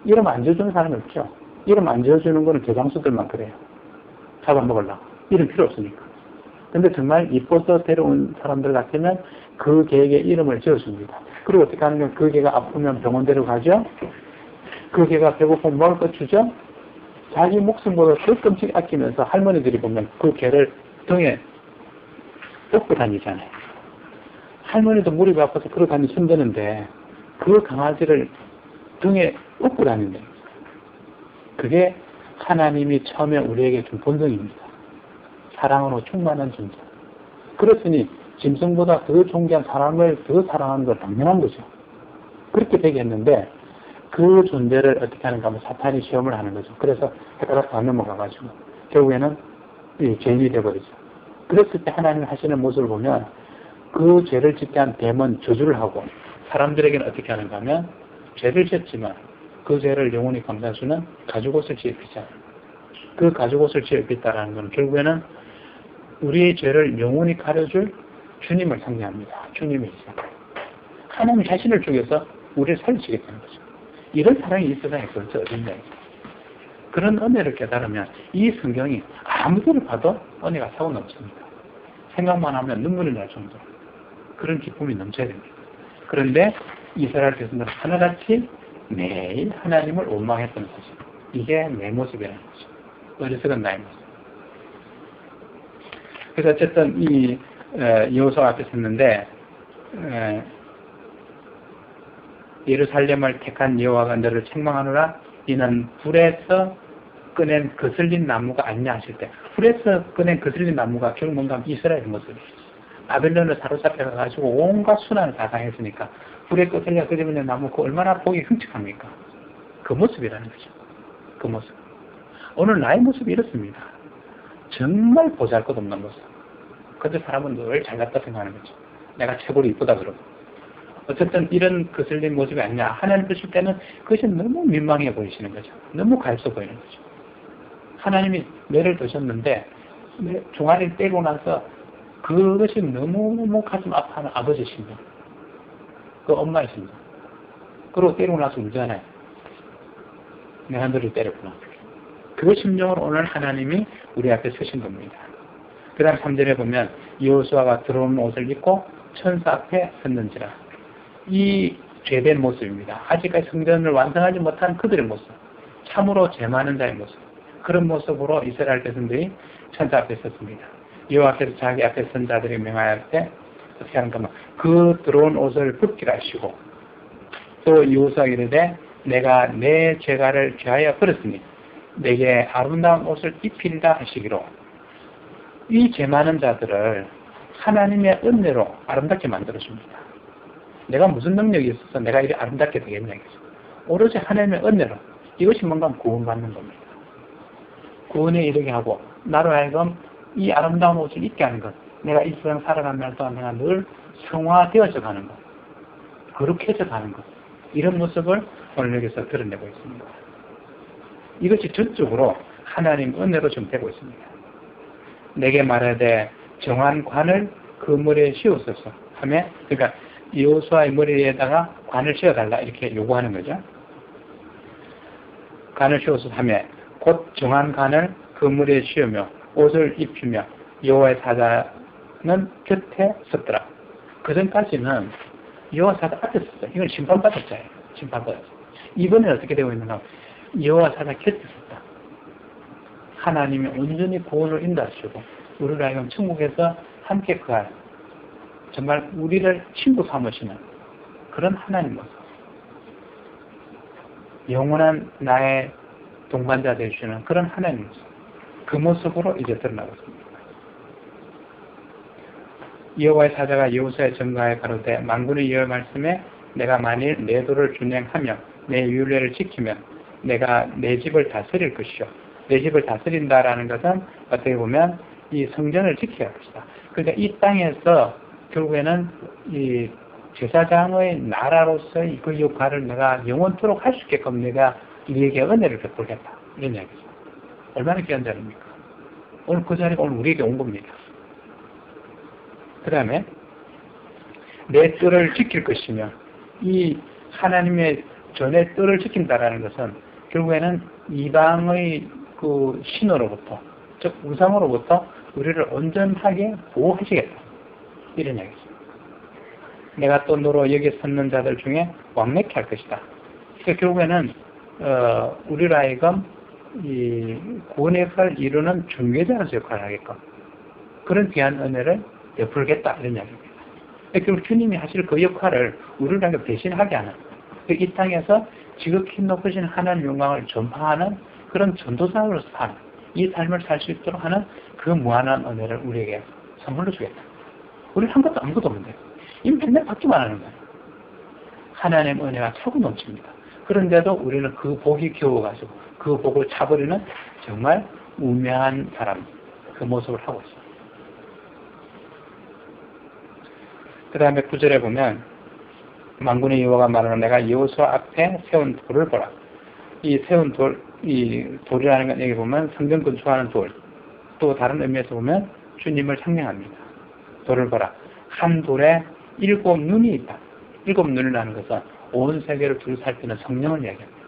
이름 안 지어주는 사람이 없죠. 이름 안 지어주는 거는 개장수들만 그래요. 잡아먹으려고. 이름 필요 없으니까. 근데 정말 이뻐서 데려온 사람들 같으면 그 개에게 이름을 지어줍니다. 그리고 어떻게 하는 건 그 개가 아프면 병원 데려가죠. 그 개가 배고프면 먹을 거 주죠. 자기 목숨보다 더 끔찍 아끼면서 할머니들이 보면 그 개를 등에 업고 다니잖아요. 할머니도 무릎이 아파서 걸어 다니기 힘드는데 그 강아지를 등에 업고 다닌다. 그게 하나님이 처음에 우리에게 준 본성입니다. 사랑으로 충만한 존재. 그렇으니 짐승보다 더 존귀한 사람을 더 사랑하는 건 당연한 거죠. 그렇게 되게 했는데 그 존재를 어떻게 하는가 하면 사탄이 시험을 하는 거죠. 그래서 해가닥 안 넘어가가지고 결국에는 죄인이 되어버리죠. 그랬을 때 하나님이 하시는 모습을 보면 그 죄를 짓게 한 데몬 저주를 하고 사람들에게는 어떻게 하는가 하면 죄를 짓지만 그 죄를 영원히 감당하시는 가죽옷을 지으시잖아요. 그 가죽옷을 지으셨다라는 건 결국에는 우리의 죄를 영원히 가려줄 주님을 상징합니다. 주님이시죠. 하나님 자신을 죽여서 우리를 살리시게 되는 거죠. 이런 사랑이 이 세상에 그렇지 어딨냐. 그런 은혜를 깨달으면 이 성경이 아무데를 봐도 은혜가 차고 넘칩니다. 생각만 하면 눈물이 날 정도로 그런 기쁨이 넘쳐야 됩니다. 그런데 이스라엘 백성들은 하나같이 매일 하나님을 원망했던 거죠. 이게 내 모습이라는 거죠. 어리석은 나의 모습. 그래서 어쨌든 이 여호수아 앞에 섰는데 예루살렘을 택한 여호와가 너를 책망하노라 이는 불에서 꺼낸 거슬린 나무가 아니냐 하실 때 불에서 꺼낸 거슬린 나무가 결국 뭔가 이스라엘 모습이에요. 바벨론을 사로잡혀 가지고 온갖 순환을 다 당했으니까 불에 거슬려 끄집어낸 나무 그 얼마나 보기 흉측합니까? 그 모습이라는 거죠. 그 모습. 오늘 나의 모습이 이렇습니다. 정말 보잘것없는 모습. 근데 사람은 늘 잘났다 생각하는 거죠. 내가 최고로 이쁘다 그러고. 어쨌든 이런 거슬린 모습이 아니냐. 하나님 보실 때는 그것이 너무 민망해 보이시는 거죠. 너무 가엾어 보이는 거죠. 하나님이 매를 드셨는데 종아리를 떼고 나서 그것이 너무너무 가슴 아파하는 아버지 심정. 그 엄마의 심정. 그리고 때리고 나서 울잖아요. 내가 너를 때렸구나. 그 심정으로 오늘 하나님이 우리 앞에 서신 겁니다. 그 다음 3절에 보면 여호수아가 들어온 옷을 입고 천사 앞에 섰는지라. 이 죄된 모습입니다. 아직까지 성전을 완성하지 못한 그들의 모습. 참으로 죄 많은 자의 모습. 그런 모습으로 이스라엘 백성들이 천사 앞에 섰습니다. 여호와께서 자기 앞에 선 자들이 명하여 때 어떻게 하는가 하면 그 들어온 옷을 벗기라 하시고 또 여호수아가 이르되 내가 내 죄가를 죄하여 버렸으니 내게 아름다운 옷을 입힌다 하시기로 이 죄 많은 자들을 하나님의 은혜로 아름답게 만들어줍니다. 내가 무슨 능력이 있어서 내가 이렇게 아름답게 되겠냐 이거죠. 오로지 하나님의 은혜로 이것이 뭔가 구원받는 겁니다. 구원에 이르게 하고 나로 하여금 이 아름다운 옷을 입게 하는 것, 내가 이 세상 살아가는 동안 내가 늘 성화되어져 가는 것, 거룩해져 가는 것, 이런 모습을 오늘 여기서 드러내고 있습니다. 이것이 전적으로 하나님 은혜로 좀 되고 있습니다. 내게 말하되 정한 관을 그 머리에 씌웠소서 하며, 그러니까 여호수아의 머리에다가 관을 씌워달라 이렇게 요구하는 거죠. 관을 씌워서 하며 곧 정한 관을 그 머리에 씌우며 옷을 입히며 여호와의 사자는 곁에 섰더라. 그 전까지는 여호와 사자 앞에 섰어요. 이건 심판받을 자예요. 심판받을 자. 이번에는 어떻게 되고 있느냐, 여호와 사자 곁에 섰다. 하나님이 온전히 구원을 인도하시고 우리를 하여금 천국에서 함께 거할, 정말 우리를 친구 삼으시는 그런 하나님 모습, 영원한 나의 동반자 되시는 그런 하나님 모습, 그 모습으로 이제 드러나고 있습니다. 여호와의 사자가 여호수아의 전가에 가로되 만군의 여호와의 말씀에 내가 만일 내 도를 준행하며 내 율례를 지키면 내가 내 집을 다스릴 것이요. 내 집을 다스린다라는 것은 어떻게 보면 이 성전을 지켜야 할 것이다. 그러니까 이 땅에서 결국에는 이 제사장의 나라로서의 그 역할을 내가 영원토록 할 수 있게끔 내가 우리에게 은혜를 베풀겠다. 이런 이야기죠. 얼마나 귀한 자리입니까? 오늘 그 자리가 오늘 우리에게 온 겁니다. 그 다음에 내 뜰을 지킬 것이며, 이 하나님의 전의 뜰을 지킨다라는 것은 결국에는 이방의 그 신으로부터, 즉 우상으로부터 우리를 온전하게 보호하시겠다. 이런 이야기죠. 내가 또 너로 여기 섰는 자들 중에 왕래케 할 것이다. 그러니까 결국에는 우리를 하여금 이 구원의 역할을 이루는 중개자로서 역할을 하게끔 그런 귀한 은혜를 베풀겠다. 이런 이야기입니다. 결국 주님이 하실 그 역할을 우리를 하여금 대신하게 하는, 이 땅에서 지극히 높으신 하나님 영광을 전파하는 그런 전도사로서 사는, 이 삶을 살 수 있도록 하는 그 무한한 은혜를 우리에게 선물로 주겠다. 우리는 한 것도 아무것도 없는데 이미 맨날 받기만 하는 거예요. 하나님의 은혜가 차고 넘칩니다. 그런데도 우리는 그 복이 겨워가지고 그 복을 차버리는 정말 우매한 사람, 그 모습을 하고 있어요. 그 다음에 9절에 보면 만군의 여호와가 말하는 내가 여호수아 앞에 세운 돌을 보라. 이 세운 돌, 이 돌이라는 건 여기 보면 성전 건축하는 돌, 또 다른 의미에서 보면 주님을 상징합니다. 돌을 보라. 한 돌에 7 눈이 있다. 7 눈이라는 것은 온 세계를 둘살피는 성령을 이야기합니다.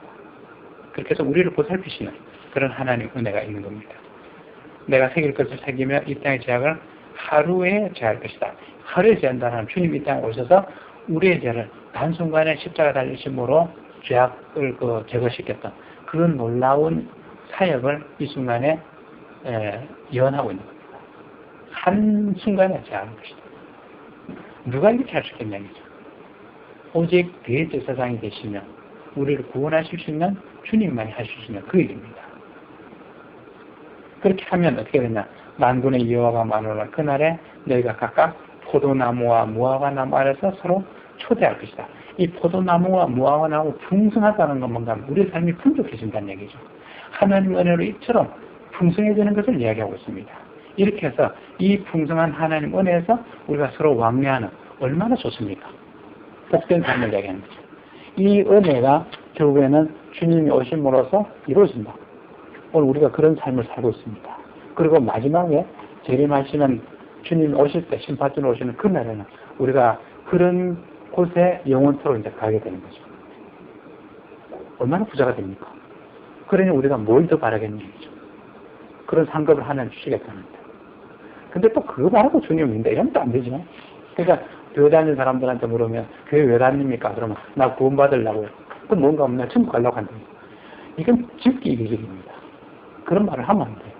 그렇게 해서 우리를 보살피시는 그런 하나님 은혜가 있는 겁니다. 내가 새길 것을 새기며 이 땅의 죄악을 하루에 제할 것이다. 하루에 제한다는 주님이 이 땅에 오셔서 우리의 죄를 단순간에 십자가 달리심으로 죄악을 제거시켰던 그런 놀라운 사역을 이 순간에 예언하고 있는 겁니다. 한순간에 제하는 것이다. 누가 이렇게 할 수 있겠냐죠. 오직 대제사장이 되시며 우리를 구원하실 수 있는 주님만이 하실 수 있는 그 일입니다. 그렇게 하면 어떻게 되냐. 만군의 여호와가 말하노라. 그날에 너희가 각각 포도나무와 무화과 나무 아래서 서로 초대할 것이다. 이 포도나무와 무화과 나무 풍성하다는 건 뭔가 우리 삶이 풍족해진다는 얘기죠. 하나님 은혜로 이처럼 풍성해지는 것을 이야기하고 있습니다. 이렇게 해서 이 풍성한 하나님 은혜에서 우리가 서로 왕래하는, 얼마나 좋습니까? 복된 삶을 이야기하는 거죠. 이 은혜가 결국에는 주님이 오심으로써 이루어진다. 오늘 우리가 그런 삶을 살고 있습니다. 그리고 마지막에 재림하시는 주님이 오실 때, 심판주로 오시는 그날에는 우리가 그런 곳에 영원토록 이제 가게 되는 거죠. 얼마나 부자가 됩니까? 그러니 우리가 뭘 더 바라겠냐는 거죠. 그런 상급을 하나님 주시겠다는데. 근데 또 그거 바라고 주님인데 이러면 또 안 되죠. 그러니까 교회 다니는 사람들한테 물으면 교회 왜 다닙니까? 그러면 나 구원받으려고요. 그건 뭔가 없나 천국 가려고 한다. 이건 즉기 이기적입니다. 그런 말을 하면 안 돼요.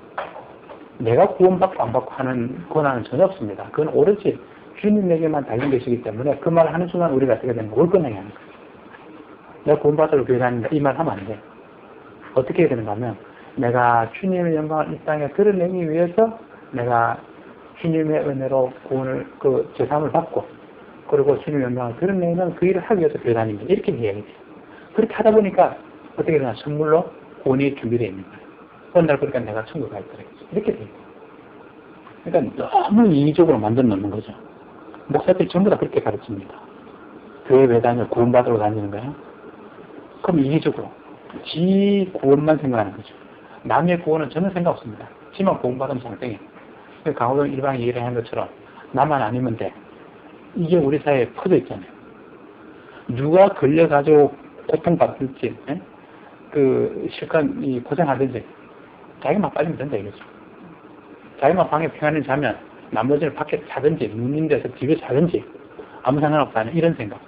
내가 구원받고 안 받고 하는 권한은 전혀 없습니다. 그건 오로지 주님에게만 달린 것이기 때문에 그 말을 하는 순간 우리가 어떻게 되는 거예요? 올건하게 하는 거예요. 내가 구원받으러 교회 다닌다. 이 말 하면 안 돼. 어떻게 해야 되는가 하면 내가 주님의 영광을 이 땅에 드러내기 위해서 내가 주님의 은혜로 구원을, 제삼을 받고 그리고 주님의 영광을 드러내는 그 일을 하기 위해서 교회 다닙니다. 이렇게 이야기해요. 그렇게 하다 보니까 어떻게 되나 선물로 구원이 준비되어 있는 거예요. 어느 날 보니까 내가 천국 갈 거라겠죠. 이렇게 돼요. 그러니까 너무 이기적으로 만들어 놓는 거죠. 목사들이 전부 다 그렇게 가르칩니다. 교회 왜 다녀? 구원받으러 다니는 거야? 그럼 이기적으로 지 구원만 생각하는 거죠. 남의 구원은 전혀 생각 없습니다. 지만 구원받으면 상땡이에요. 강호동 일방이 얘기를 한 것처럼 나만 아니면 돼. 이게 우리 사회에 퍼져 있잖아요. 누가 걸려가지고 고통받을지, 실컷 고생하든지 자기만 빠지면 된다 이거죠. 자기만 방에 평안히 자면 나머지는 밖에 자든지 눈 있는 데서 집에 자든지 아무 상관없다는 이런 생각.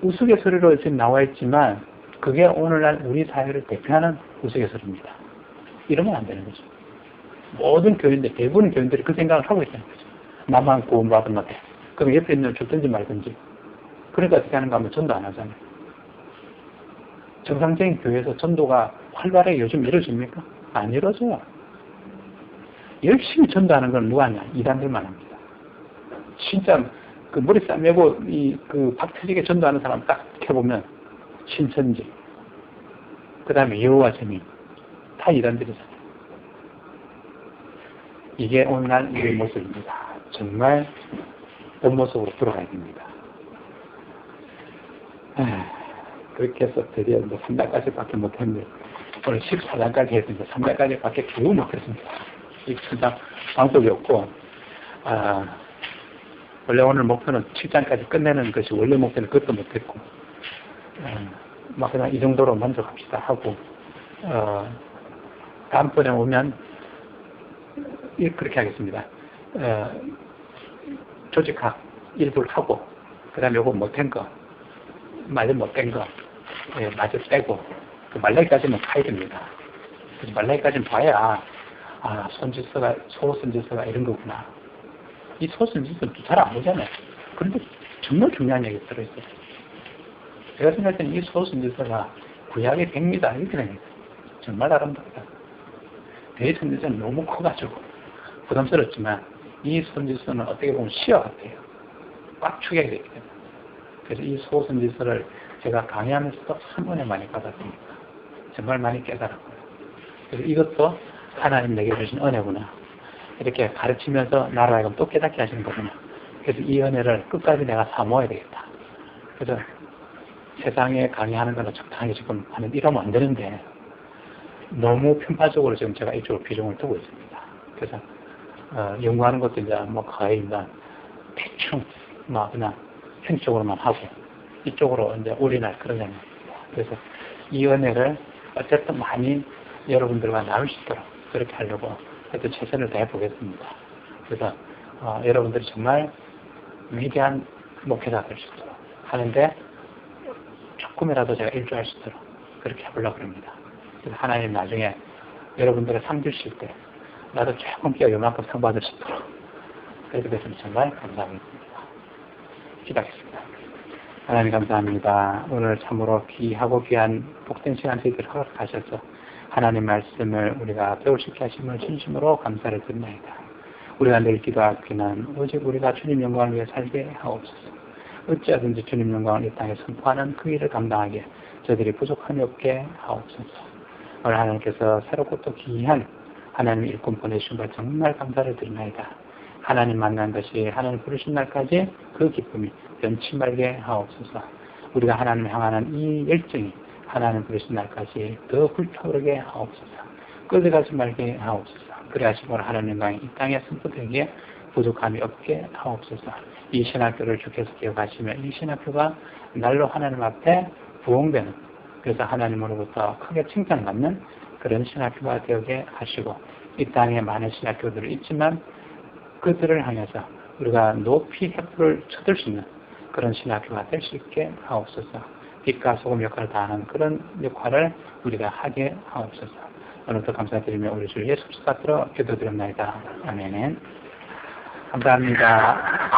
우스갯소리로 지금 나와 있지만 그게 오늘날 우리 사회를 대표하는 우스갯소리입니다. 이러면 안 되는 거죠. 모든 교인들, 대부분 교인들이 그 생각을 하고 있다는 거죠. 나만 구원받으면 돼. 그럼 옆에 있는 죽든지 말든지. 그러니까 어떻게 하는가 하면 전도 안 하잖아요. 정상적인 교회에서 전도가 활발하게 요즘 이루어집니까? 안 이루어져요. 열심히 전도하는 건 누가 하냐? 이단들만 합니다. 진짜 그 머리 싸매고 박 터지게 전도하는 사람 딱 켜보면 신천지, 그 다음에 여호와 증인 다 이단들이잖아요. 이게 오늘날 우리의 모습입니다. 정말 본 모습으로 돌아가야 됩니다. 그렇게 해서 드디어 3단까지밖에 못했는데 오늘 14단까지 했습니다. 3단까지밖에 겨우 못했습니다. 이 진짜 방법이 없고 원래 오늘 목표는 7장까지 끝내는 것이 원래 목표는 그것도 못했고 막 그냥 이 정도로 만족합시다 하고 다음번에 오면 그렇게 하겠습니다. 조직학 일부를 하고 그 다음에 요거 못한 거 마저 못된 거 마저 빼고 그 말라기까지는 가야 됩니다. 그래서 말라기까지는 봐야 소선지서가 이런 거구나. 이 소선지서는 잘 안 보잖아요. 그런데 정말 중요한 얘기가 들어있어요. 제가 생각할 때는 이 소선지서가 구약의 백미다 이렇게 생각해요. 정말 아름답다. 대선지서는 너무 커가지고 부담스럽지만 이 선지서는 어떻게 보면 시와 같아요. 꽉 축약이 되기 때문에. 그래서 이 소선지서를 제가 강의하면서도 참 은혜 많이 받았습니다. 정말 많이 깨달았고요. 그래서 이것도 하나님 내게 주신 은혜구나. 이렇게 가르치면서 나를 하여금 또 깨닫게 하시는 거구나. 그래서 이 은혜를 끝까지 내가 사모아야 되겠다. 그래서 세상에 강의하는 거는 적당히 지금 하면 이러면 안 되는데 너무 편파적으로 지금 제가 이쪽으로 비중을 두고 있습니다. 그래서 연구하는 것도 이제 거의 대충 그냥 형식적으로만 하고 이쪽으로 이제 올인할 그런 장면. 그래서 이 은혜를 어쨌든 많이 여러분들과 나눌 수 있도록 그렇게 하려고 하여튼 최선을 다해 보겠습니다. 그래서 여러분들이 정말 위대한 목회자가 될 수 있도록 하는데 조금이라도 제가 일조할 수 있도록 그렇게 해보려고 합니다. 그래서 하나님 나중에 여러분들을 상 주실 때 나도 조금 끼어 요만큼 상 받을 수 있도록 그렇게 됐으면 정말 감사하겠습니다. 기도하겠습니다. 하나님 감사합니다. 오늘 참으로 귀하고 귀한 복된 시간 저희들 허락하셔서 하나님 말씀을 우리가 배울 수 있게 하심을 진심으로 감사를 드립니다. 우리가 늘 기도하기는 오직 우리가 주님 영광을 위해 살게 하옵소서. 어찌하든지 주님 영광을 이 땅에 선포하는 그 일을 감당하기에 저희들이 부족함이 없게 하옵소서. 오늘 하나님께서 새롭고 또 귀한 하나님 일꾼 보내주신 것 정말 감사를 드립니다. 하나님 만난 것이 하나님 부르신 날까지 그 기쁨이 변치 말게 하옵소서. 우리가 하나님을 향하는 이 열정이 하나님 부르신 날까지 더 불타오르게 하옵소서. 끌려가지 말게 하옵소서. 그래 하시므로 하나님 영광이 이 땅에 선포되기에 부족함이 없게 하옵소서. 이 신학교를 주께서 기억하시며 이 신학교가 날로 하나님 앞에 부흥되는, 그래서 하나님으로부터 크게 칭찬받는 그런 신학교가 되게 하시고, 이 땅에 많은 신학교들이 있지만 그들을 향해서 우리가 높이 횃불을 쳐들 수 있는 그런 신학교가 될 수 있게 하옵소서. 빛과 소금 역할을 다하는 그런 역할을 우리가 하게 하옵소서. 오늘도 감사드리며 우리 주 예수 그리스도 받들어 기도드립니다. 아멘. 감사합니다.